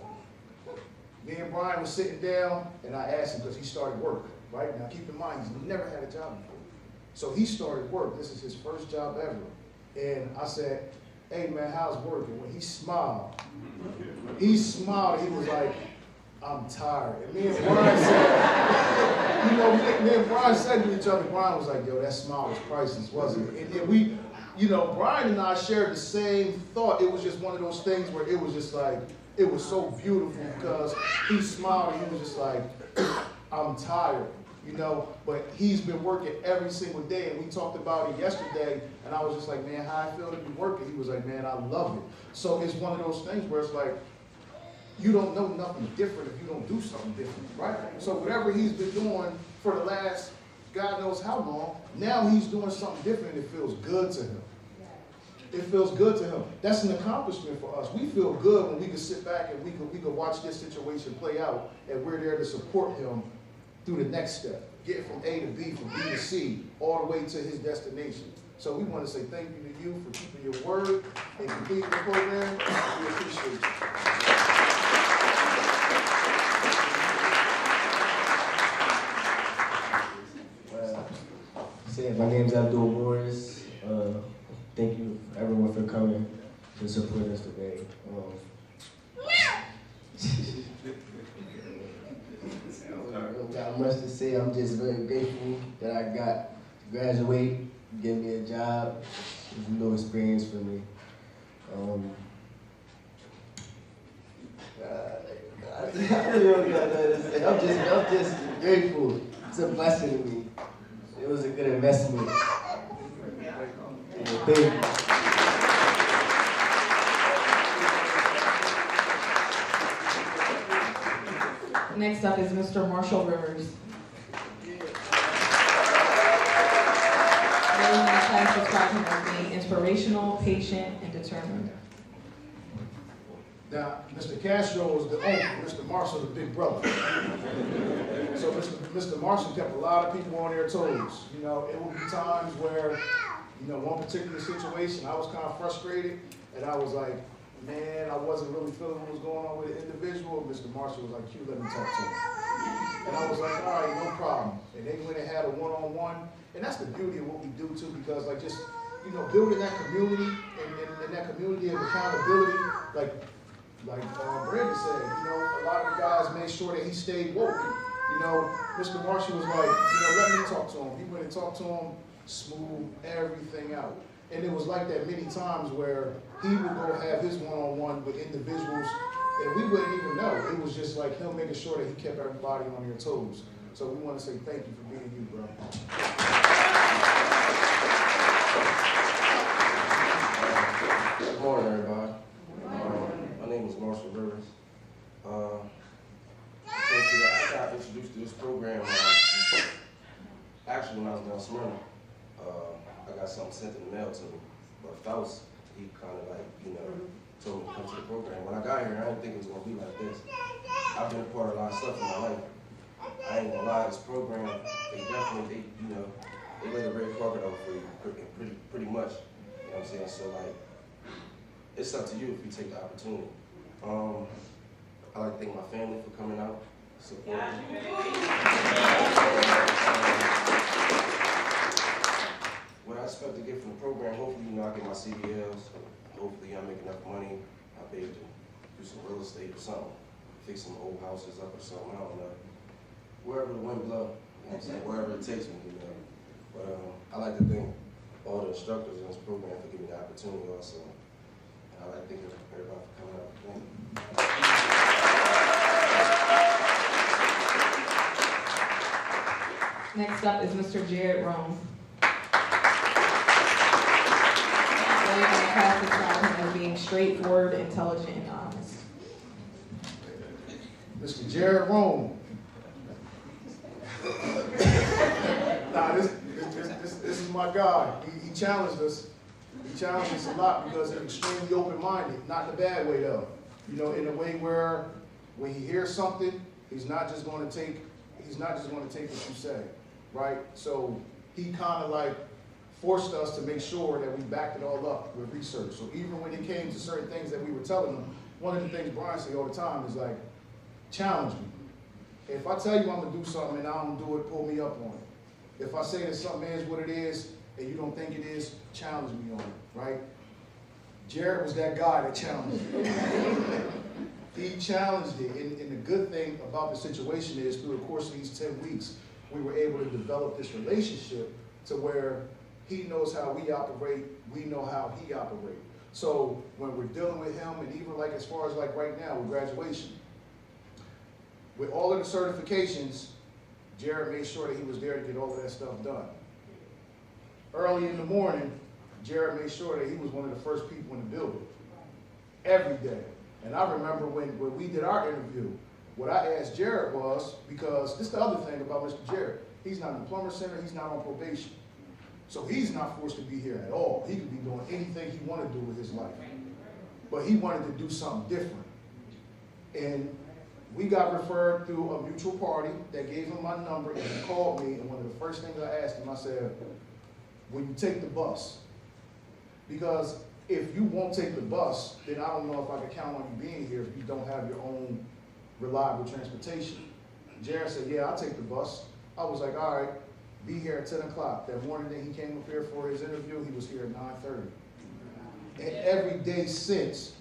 me and Brian was sitting down, and I asked him, because he started work, right? Now keep in mind, he's never had a job before. So he started work. This is his first job ever. And I said, hey man, how's work? And when he smiled, he was like, I'm tired. And me and Brian said, you know, me and Brian said to each other, Brian was like, yo, that smile was priceless, wasn't it? And we, you know, Brian and I shared the same thought. It was just one of those things where it was just like, it was so beautiful, because he smiled and he was just like, I'm tired, you know, but he's been working every single day, and we talked about it yesterday, and I was just like, man, how I feel to be working? He was like, man, I love it. So it's one of those things where it's like, you don't know nothing different if you don't do something different, right? So whatever he's been doing for the last God knows how long, now he's doing something different, and it feels good to him. It feels good to him. That's an accomplishment for us. We feel good when we can sit back and we can watch this situation play out, and we're there to support him through the next step, getting from A to B, from B to C, all the way to his destination. So we want to say thank you to you for keeping your word and completing the program. We appreciate you. My name's Abdul Morris. Thank you everyone for coming to support us today. I don't got much to say. I'm just very grateful that I got to graduate, give me a job. It was a new experience for me. I really don't got nothing to say. I'm just grateful. It's a blessing to me. It was a good investment. Thank you. Next up is Mr. Marshall Rivers. Those in the class describe him as being inspirational, patient, and determined. Now, Mr. Castro is the uncle, Mr. Marshall the big brother. So Mr. Marshall kept a lot of people on their toes. You know, it would be times where, you know, one particular situation, I was kind of frustrated, and I was like, man, I wasn't really feeling what was going on with the individual. Mr. Marshall was like, Q, let me talk to him. And I was like, all right, no problem. And they went and had a one-on-one. And that's the beauty of what we do too, because like just, you know, building that community and that community of accountability, like Brandon said, you know, a lot of the guys made sure that he stayed woke. You know, Mr. Marshall was like, you know, let me talk to him. He went and talked to him, smooth everything out. out. And it was like that many times where he would go have his one-on-one with individuals and we wouldn't even know. It was just like him making sure that he kept everybody on their toes. So we want to say thank you for being you, bro. Good morning, everybody. My name is Marshall Rivers. I got introduced to this program actually when I was down Smyrna. I got something sent in the mail to me. But Faust, he kind of like, told me to come to the program. When I got here, I didn't think it was going to be like this. I've been a part of a lot of stuff in my life. I ain't gonna lie, this program, they definitely, they lay a red carpet over for you pretty much. You know what I'm saying? So like, it's up to you if you take the opportunity. I like to thank my family for coming out, supporting me. What I expect to get from the program, hopefully, I get my CDLs. Hopefully, I make enough money. I'll be able to do some real estate or something. Fix some old houses up or something, I don't know. Wherever the wind blows, you know what I'm saying? Wherever it takes me, But I like to thank all the instructors in this program for giving me the opportunity also. And I like to thank everybody for coming out. Thank you. Next up is Mr. Jared Rome. Class described him as being straightforward, intelligent, and honest. Mr. Jared Rome. Nah, this is my guy. He challenged us. He challenged us a lot because he's extremely open-minded, not in a bad way though. In a way where when he hears something, he's not just going to take what you say, right? So he kind of like forced us to make sure that we backed it all up with research. So even when it came to certain things that we were telling him, one of the things Brian say all the time is like, challenge me. If I tell you I'm gonna do something and I don't do it, pull me up on it. If I say that something is what it is and you don't think it is, challenge me on it, right? Jared was that guy that challenged it. He challenged it, and the good thing about the situation is through the course of these 10 weeks, we were able to develop this relationship to where he knows how we operate, we know how he operates. So when we're dealing with him, and even like as far as like right now with graduation, with all of the certifications, Jared made sure that he was there to get all of that stuff done. Early in the morning, Jared made sure that he was one of the first people in the building, every day. And I remember when we did our interview, what I asked Jared was, because this is the other thing about Mr. Jared, he's not in the plumber center, he's not on probation. So he's not forced to be here at all. He could be doing anything he wanted to do with his life. But he wanted to do something different. And we got referred through a mutual party that gave him my number, and he called me, and one of the first things I asked him, I said, will you take the bus? Because if you won't take the bus, then I don't know if I can count on you being here if you don't have your own reliable transportation. Jared said, yeah, I'll take the bus. I was like, all right, be here at 10 o'clock. That morning that he came up here for his interview, he was here at 9:30. And every day since,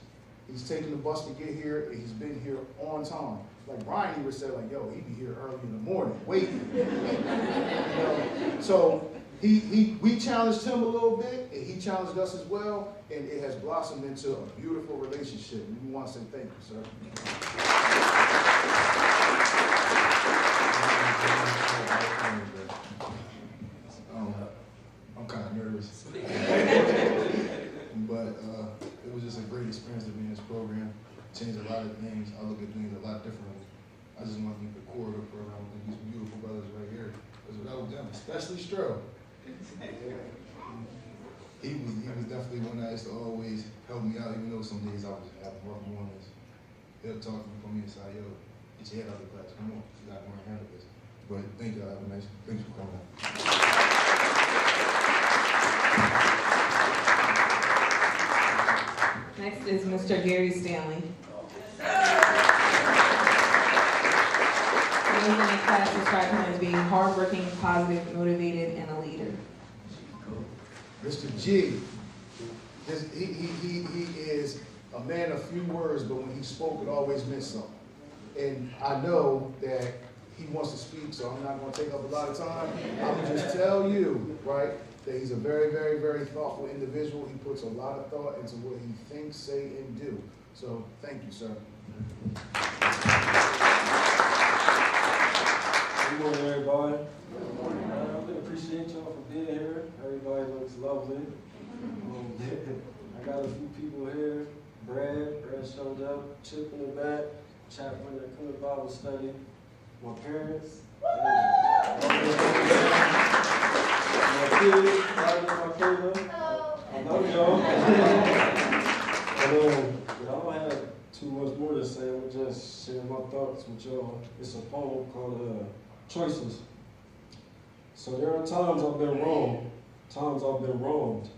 he's taken the bus to get here, and he's been here on time. Like Brian even said, like, yo, he'd be here early in the morning, waiting. So we challenged him a little bit, and he challenged us as well, and it has blossomed into a beautiful relationship. We want to say thank you, sir. I'm kind of nervous. But it was just a great experience to be in this program. Changed a lot of things. I look at things a lot differently. I just want to keep the core of the program with these beautiful brothers right here. Because without them, especially Stro, he was definitely one that used to always help me out, even though some days I was having rough mornings. He'll talk to me, put me aside, yo, get your head out of the class, come on, you got more to handle this. But thank you, have a nice, thanks for coming out. Next is Mr. Gary Stanley. Those in the class describe him as being hardworking, positive, motivated, and a leader. Mr. G, he is a man of few words, but when he spoke, it always meant something. And I know that he wants to speak, so I'm not going to take up a lot of time. I'm going to just tell you, right, that he's a very, very, very thoughtful individual. He puts a lot of thought into what he thinks, say, and do. So, thank you, sir. Good morning, everybody. I really appreciate y'all for being here. Everybody looks lovely. I got a few people here. Brad showed up. Chip in the back. Chaplain that come to Bible study. My parents. My kids. My Kayla. I love y'all. I don't have too much more to say. I'm just sharing my thoughts with y'all. It's a poem called Choices. So there are times I've been wrong, times I've been wronged.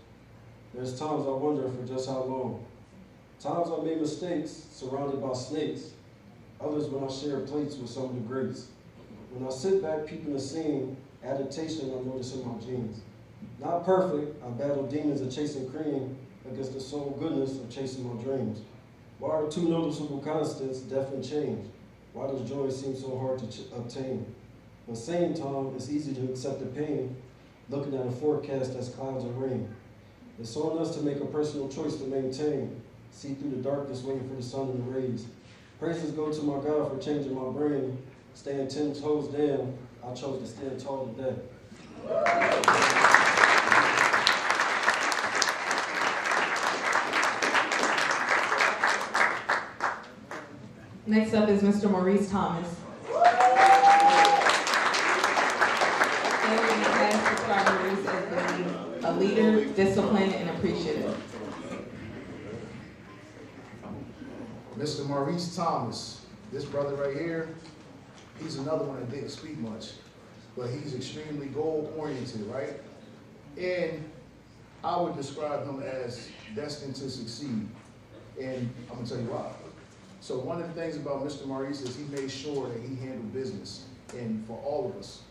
There's times I wonder for just how long. Times I made mistakes, surrounded by snakes. Others when I share plates with some of the greats. When I sit back peeping the scene, adaptation I notice in my genes. Not perfect, I battle demons of chasing cream against the soul goodness of chasing my dreams. Why are two noticeable constants, death and change? Why does joy seem so hard to obtain? At the same time, it's easy to accept the pain, looking at a forecast that's clouds and rain. It's on us to make a personal choice to maintain, see through the darkness, waiting for the sun and the rays. Praises go to my God for changing my brain. Staying 10 toes down, I chose to stand tall today. Next up is Mr. Maurice Thomas. Everybody has described Maurice as being a leader, disciplined, and appreciative. Mr. Maurice Thomas, this brother right here, he's another one that didn't speak much, but he's extremely goal-oriented, right? And I would describe him as destined to succeed, and I'm gonna tell you why. So one of the things about Mr. Maurice is he made sure that he handled business, and for all of us,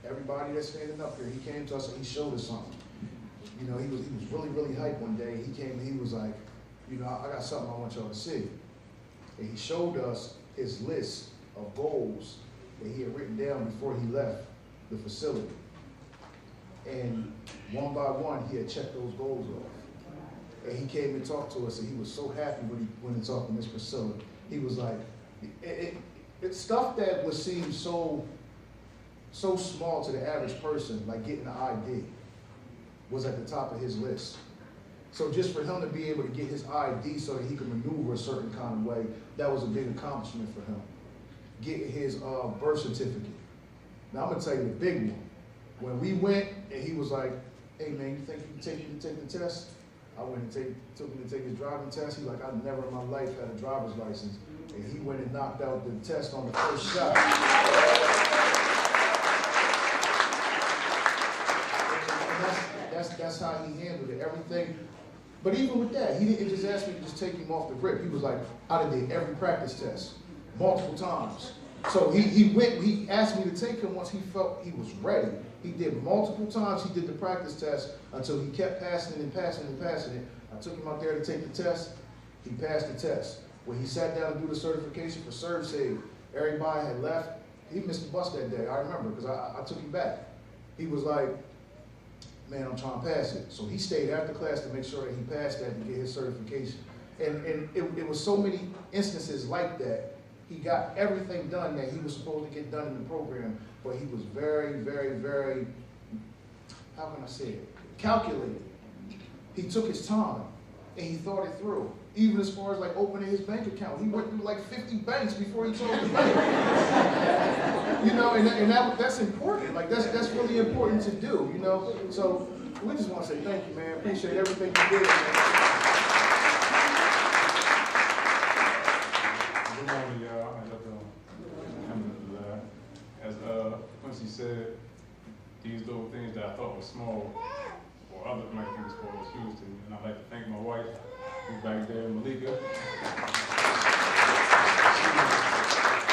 everybody that's standing up here, he came to us and he showed us something. You know, he was really, really hyped one day. He came and he was like, you know, I got something I want y'all to see. And he showed us his list of goals that he had written down before he left the facility. And one by one, he had checked those goals off. And he came and talked to us, and he was so happy when he went and talked to Ms. Priscilla. He was like, it's stuff that would seem so small to the average person, like getting an ID, was at the top of his list. So just for him to be able to get his ID so that he could maneuver a certain kind of way, that was a big accomplishment for him. Getting his birth certificate. Now I'm gonna tell you the big one. When we went and he was like, hey man, you think you can take me to take the test? I went and took him to take his driving test. He's like, I've never in my life had a driver's license. And he went and knocked out the test on the first shot. And that's how he handled it, everything. But even with that, he didn't just ask me to just take him off the grip. He was like, I did every practice test, multiple times. So he asked me to take him once he felt he was ready. He did multiple times, he did the practice test until he kept passing it and passing it and passing it. I took him out there to take the test, he passed the test. When he sat down to do the certification for ServSafe, everybody had left. He missed the bus that day, I remember, because I took him back. He was like, man, I'm trying to pass it. So he stayed after class to make sure that he passed that and get his certification. And it was so many instances like that. He got everything done that he was supposed to get done in the program, but he was very, very, very, how can I say it, calculated. He took his time and he thought it through. Even as far as like opening his bank account. He went through like 50 banks before he told the bank. You know, and that's important. Like that's really important to do, you know? So we just want to say thank you, man. Appreciate everything you did, man. Good morning, y'all. How y'all doing? As Quincy said, these little things that I thought were small, or others might think was small, was huge to me. And I'd like to thank my wife, who's back there, Malika. She's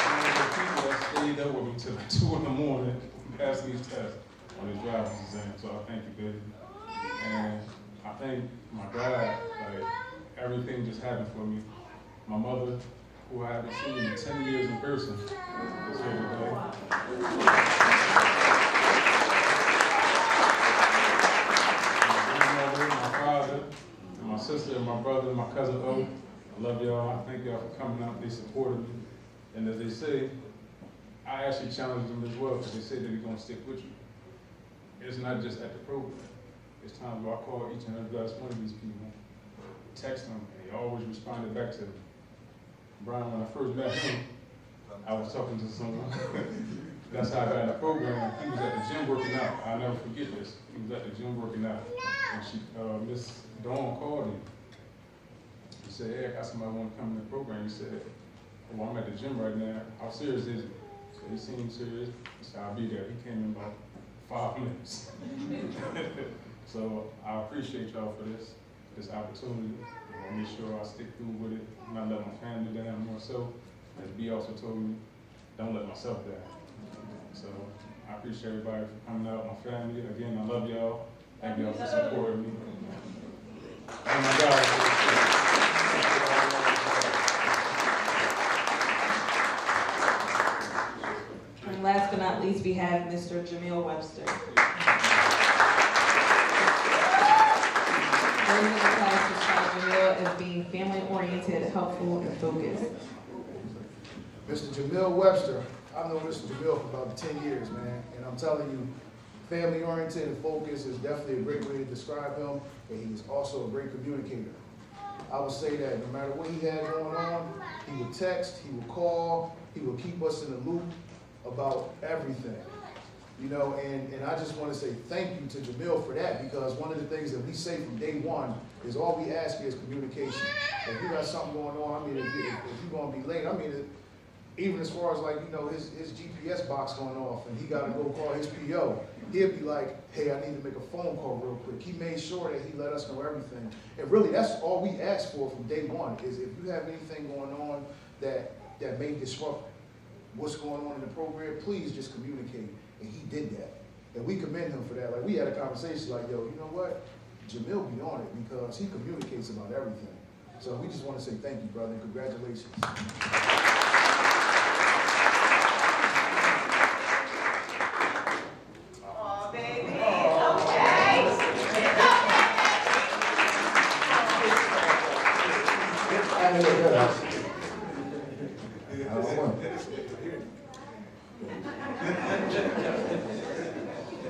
one of the people that stayed up with me till like 2 in the morning, passing these tests on his driver's exam. So I thank you, baby. And I thank my God, like everything just happened for me. My mother, who I haven't seen in 10 years in person, is here today. sister and my brother and my cousin O. I love y'all. I thank y'all for coming out. They supported me. And as they say, I actually challenged them as well because they said they're going to stick with you. It's not just at the program. It's times where I call each and every last one of these people, text them, and they always responded back to me. Brian, when I first met him, I was talking to someone. That's how I got in the program. He was at the gym working out. I'll never forget this. He was at the gym working out. And she, Miss Dawn called him. He said, hey, I got somebody want to come in the program. He said, well, I'm at the gym right now. How serious is it? So he seemed serious. He said, I'll be there. He came in about 5 minutes. So I appreciate y'all for this opportunity. I'll make sure I stick through with it, not let my family down more so. As B also told me, don't let myself down. So I appreciate everybody for coming out, my family. Again, I love y'all. Thank y'all for supporting me. Oh my God. And last but not least, we have Mr. Jamil Webster. Those in the class describe Jamil as being family-oriented, helpful, and focused. Mr. Jamil Webster, I've known Mr. Jamil for about 10 years, man, and I'm telling you, family-oriented and focused is definitely a great way to describe him, and he's also a great communicator. I would say that no matter what he had going on, he would text, he would call, he would keep us in the loop about everything. You know, and I just want to say thank you to Jamil for that, because one of the things that we say from day one is all we ask is communication. If you got something going on, I mean, if you're going to be late, I mean, even as far as like, you know, his GPS box going off and he got to go call his PO, he'd be like, hey, I need to make a phone call real quick. He made sure that he let us know everything. And really, that's all we ask for from day one, is if you have anything going on that may disrupt what's going on in the program, please just communicate. And he did that. And we commend him for that. Like, we had a conversation like, yo, you know what? Jamil be on it because he communicates about everything. So we just want to say thank you, brother, and congratulations.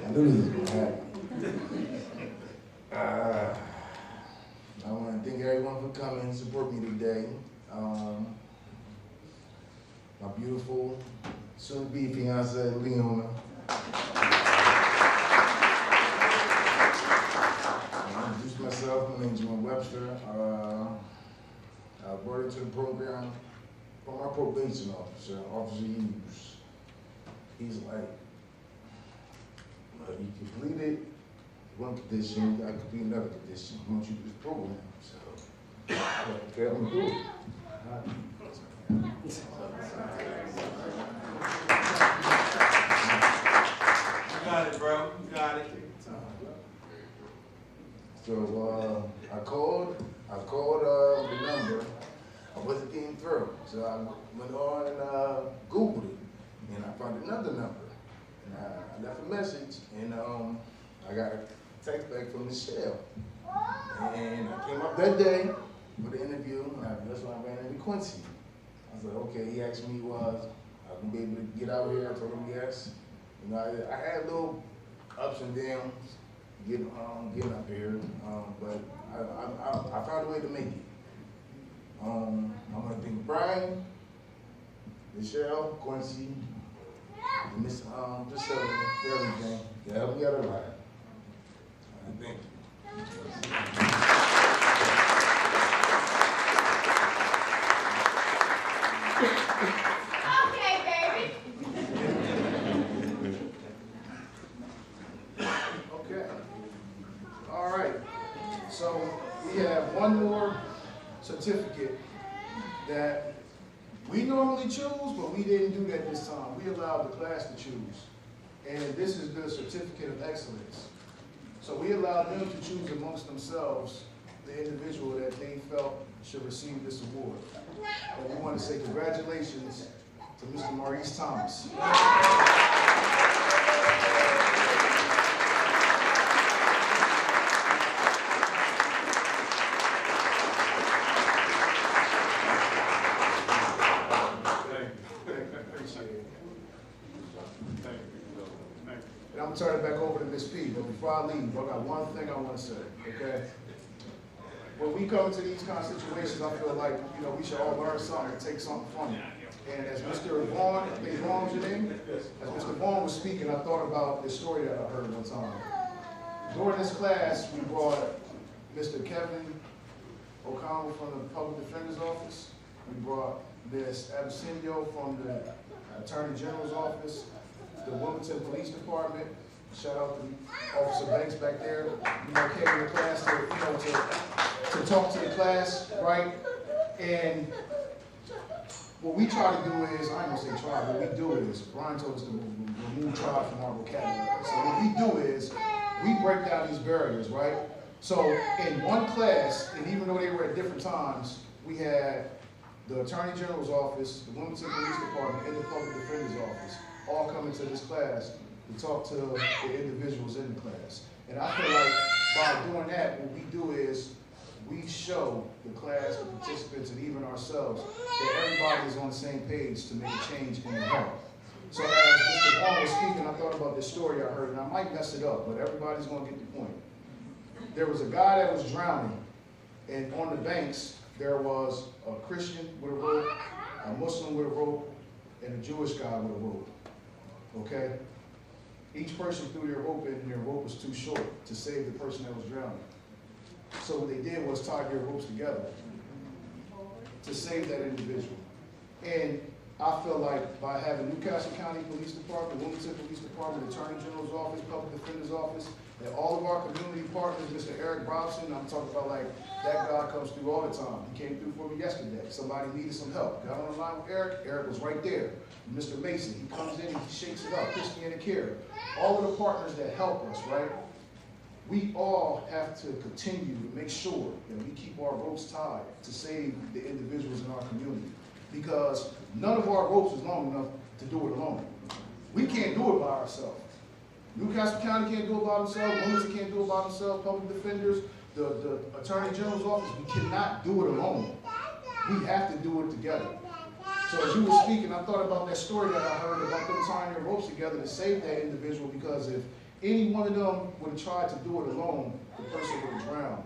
I knew this was going to happen. I want to thank everyone for coming and support me today. My beautiful, soon-to-be fiance, Leona. I'll introduce myself. My name is Jamil Webster. I brought into the program from my probation officer, Officer Hughes. He's like, you completed one condition, you got to complete another condition. I want you to do this program. So, okay, I'm gonna do it. You got it, bro. You got it. So I called the number. I wasn't getting through. So I went on and Googled it, and I found another number. And I left a message, and I got a text back from Michelle. And I came up that day for the interview, and that's when I ran into Quincy. I was like, okay, he asked me was I gonna be able to get out here. I told him yes. You know, I had little ups and downs getting up here, but I found a way to make it. I want to thank Brian, Michelle, Quincy, and Miss Priscilla for everything. You helped me out a lot. Thank you. Okay, baby. Okay. All right. So we have one more certificate that we normally choose, but we didn't do that this time. We allowed the class to choose. And this is the certificate of excellence. So we allowed them to choose amongst themselves the individual that they felt should receive this award. And we want to say congratulations to Mr. Maurice Thomas. turn it back over to Ms. P, but before I leave, I got one thing I want to say, okay? When we come into these kind of situations, I feel like, you know, we should all learn something and take something from it. And as Mr. Vaughn, I think Vaughn's your name? As Mr. Vaughn was speaking, I thought about this story that I heard one time. During this class, we brought Mr. Kevin O'Connell from the Public Defender's Office. We brought Ms. Abicenio from the Attorney General's Office, the Wilmington Police Department. Shout out to Officer Banks back there. You know, came to the class to, you know, to talk to the class, right? And what we try to do is, I ain't gonna say try, what we do is, Brian told us to remove try from our vocabulary. So what we do is, we break down these barriers, right? So in one class, and even though they were at different times, we had the Attorney General's office, the Wilmington Police Department, and the Public Defender's office all come into this class to talk to the individuals in the class. And I feel like by doing that, what we do is we show the class, the participants, and even ourselves that everybody is on the same page to make a change in the health. So as Mr. Vaughn was speaking, I thought about this story I heard, and I might mess it up, but everybody's gonna get the point. There was a guy that was drowning, and on the banks, there was a Christian with a rope, a Muslim with a rope, and a Jewish guy with a rope, okay? Each person threw their rope in, and their rope was too short to save the person that was drowning. So what they did was tie their ropes together to save that individual. And I feel like by having Newcastle County Police Department, Wilmington Police Department, Attorney General's Office, Public Defender's Office, that all of our community partners, Mr. Eric Robson, I'm talking about like, that guy comes through all the time. He came through for me yesterday. Somebody needed some help. Got on the line with Eric, Eric was right there. Mr. Mason, he comes in and he shakes it up, Christiana Care. All of the partners that help us, right? We all have to continue to make sure that we keep our ropes tied to save the individuals in our community. Because none of our ropes is long enough to do it alone. We can't do it by ourselves. Newcastle County can't do it by themselves, Wilmington can't do it by themselves, public defenders, the Attorney General's office, we cannot do it alone. We have to do it together. So as you were speaking, I thought about that story that I heard about them tying their ropes together to save that individual, because if any one of them would have tried to do it alone, the person would have drowned.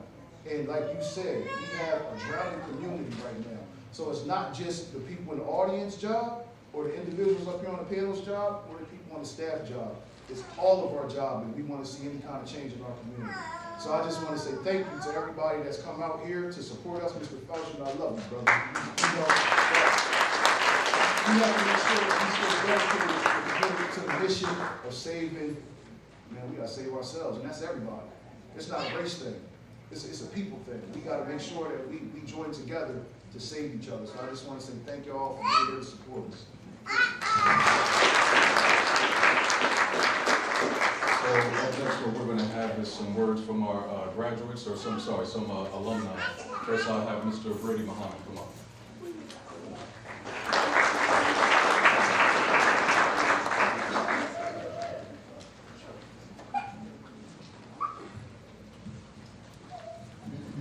And like you said, we have a drowning community right now. So it's not just the people in the audience job, or the individuals up here on the panel's job, or the people on the staff job. It's all of our job if we want to see any kind of change in our community. So I just want to say thank you to everybody that's come out here to support us. Mr. Felshman, I love you, brother. You know, we have to make sure that we stay dedicated to the mission of saving. Man, we gotta save ourselves, and that's everybody. It's not a race thing. It's a people thing. We gotta make sure that we join together to save each other. So I just want to say thank you all for being here to support us. So next what we're going to have is some words from our graduates, or some alumni. First I'll have Mr. Brady Muhammad come up.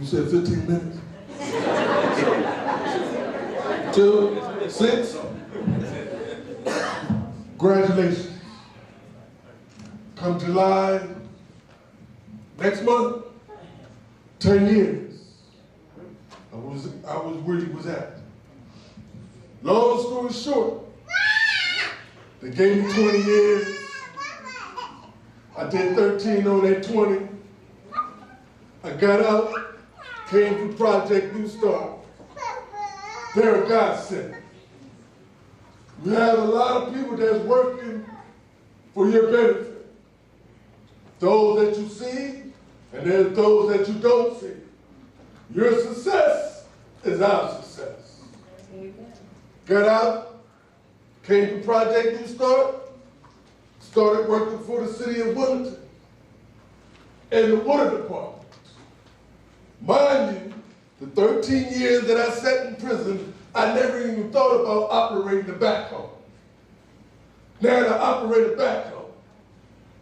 You said 15 minutes? 2, 6. Congratulations. Come July, next month, 10 years. I was where you was at. Long story short, they gave me 20 years. I did 13 on that 20. I got out, came to Project New Start. They're a godsend. We have a lot of people that's working for your benefit. Those that you see, and there's those that you don't see. Your success is our success. Got out, came to Project New Start, started working for the city of Wilmington and the water department. Mind you, the 13 years that I sat in prison, I never even thought about operating the backhoe. Now I operate a backhoe.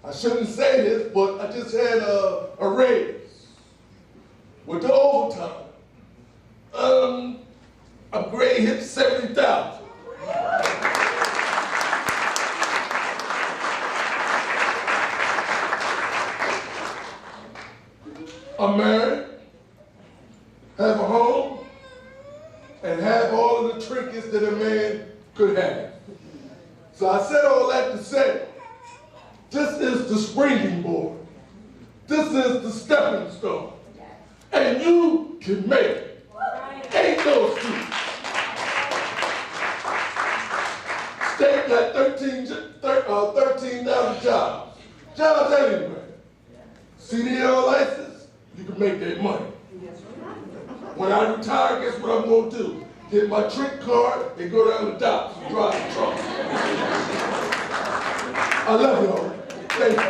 I shouldn't say this, but I just had a raise with the overtime. Upgrade hit 70,000. have a home, and have all of the trinkets that a man could have. So I said all that to say, this is the springing board. This is the stepping stone. And you can make it. Ain't no excuse. State got 13,000 jobs. Jobs anywhere. CDL license, you can make that money. When I retire, guess what I'm gonna do? Get my trick card and go down the docks and drive the truck. I love y'all. Thank you.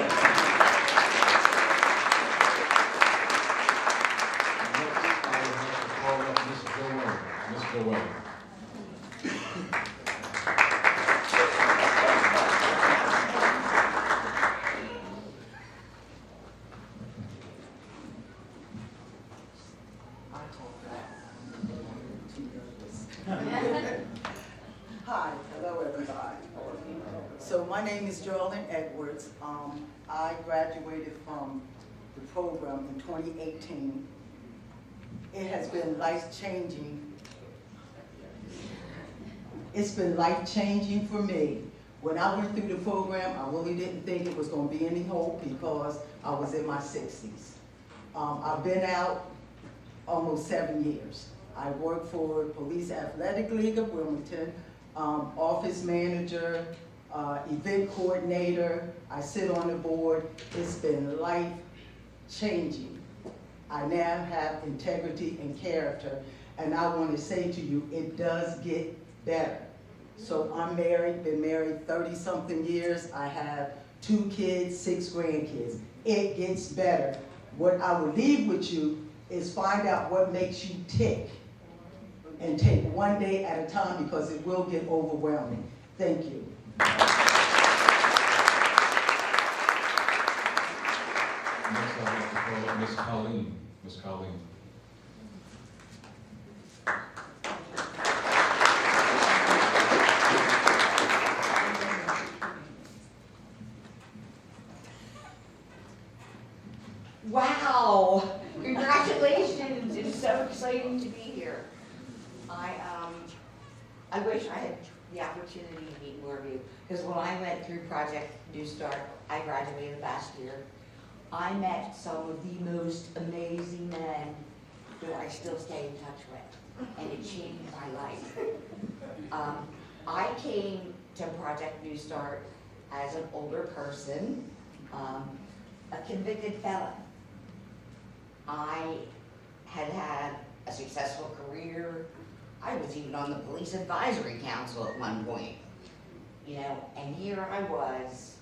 Mr. Wayne. Hi, hello everybody. So my name is Geraldine Edwards. I graduated from the program in 2018. It has been life-changing. It's been life-changing for me. When I went through the program, I really didn't think it was going to be any hope because I was in my 60s. I've been out almost 7 years. I work for Police Athletic League of Wilmington, office manager, event coordinator. I sit on the board. It's been life-changing. I now have integrity and character, and I want to say to you, it does get better. So I'm married, been married 30-something years. I have 2 kids, 6 grandkids. It gets better. What I will leave with you is find out what makes you tick and take one day at a time because it will get overwhelming. Thank you. Next, I'd like to call up Ms. Colleen. Ms. Colleen. Wow, congratulations, it's so exciting to be here. I wish I had the opportunity to meet more of you, because when I went through Project New Start, I graduated last year, I met some of the most amazing men who I still stay in touch with, and it changed my life. I came to Project New Start as an older person, a convicted felon. I had had a successful career. I was even on the Police Advisory Council at one point. You know, and here I was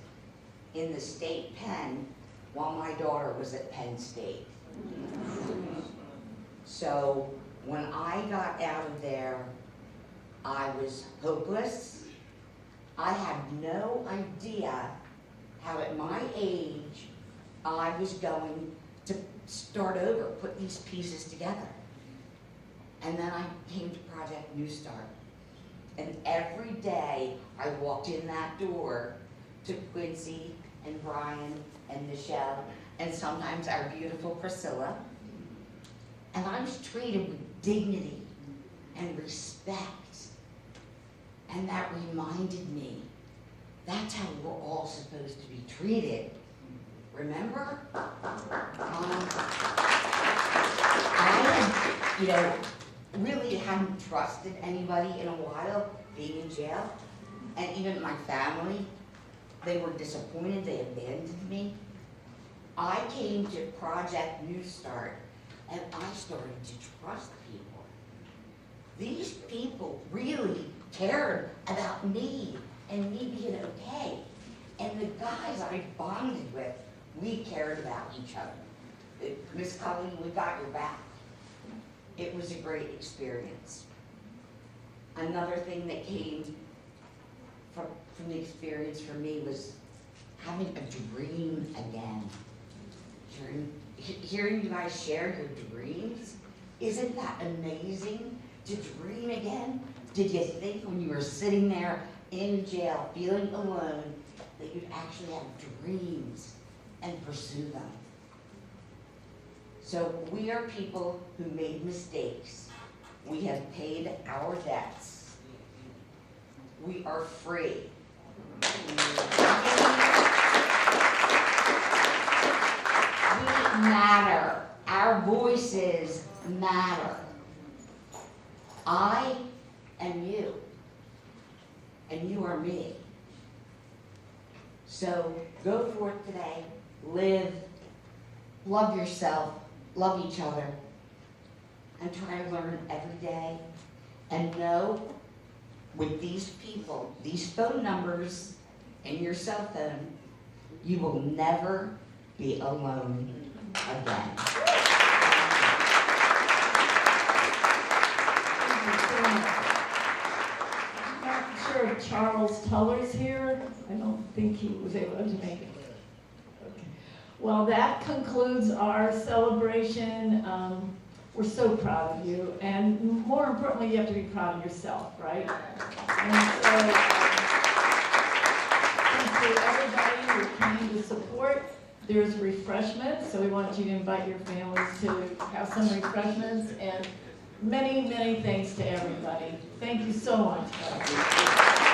in the state pen while my daughter was at Penn State. So when I got out of there, I was hopeless. I had no idea how at my age I was going to start over, put these pieces together. And then I came to Project New Start. And every day I walked in that door to Quincy and Brian and Michelle and sometimes our beautiful Priscilla. And I was treated with dignity and respect. And that reminded me, that's how we're all supposed to be treated. Remember? I really hadn't trusted anybody in a while being in jail. And even my family, they were disappointed, they abandoned me. I came to Project New Start and I started to trust people. These people really cared about me and me being okay. And the guys I bonded with, we cared about each other. Miss Colleen, we got your back. It was a great experience. Another thing that came from the experience for me was having a dream again. Hearing you guys share your dreams, isn't that amazing? To dream again? Did you think when you were sitting there in jail, feeling alone, that you'd actually have dreams and pursue them? So we are people who made mistakes. We have paid our debts. We are free. We matter. Our voices matter. I am you, and you are me. So go forth today, live, love yourself, love each other, and try to learn every day. And know with these people, these phone numbers in your cell phone, you will never be alone again. I'm not sure if Charles Tuller's here. I don't think he was able to make it. Okay. Well, that concludes our celebration. We're so proud of you, and more importantly, you have to be proud of yourself, right? And so, thanks to everybody who came to support. There's refreshments, so we want you to invite your families to have some refreshments, and many, many thanks to everybody. Thank you so much, guys.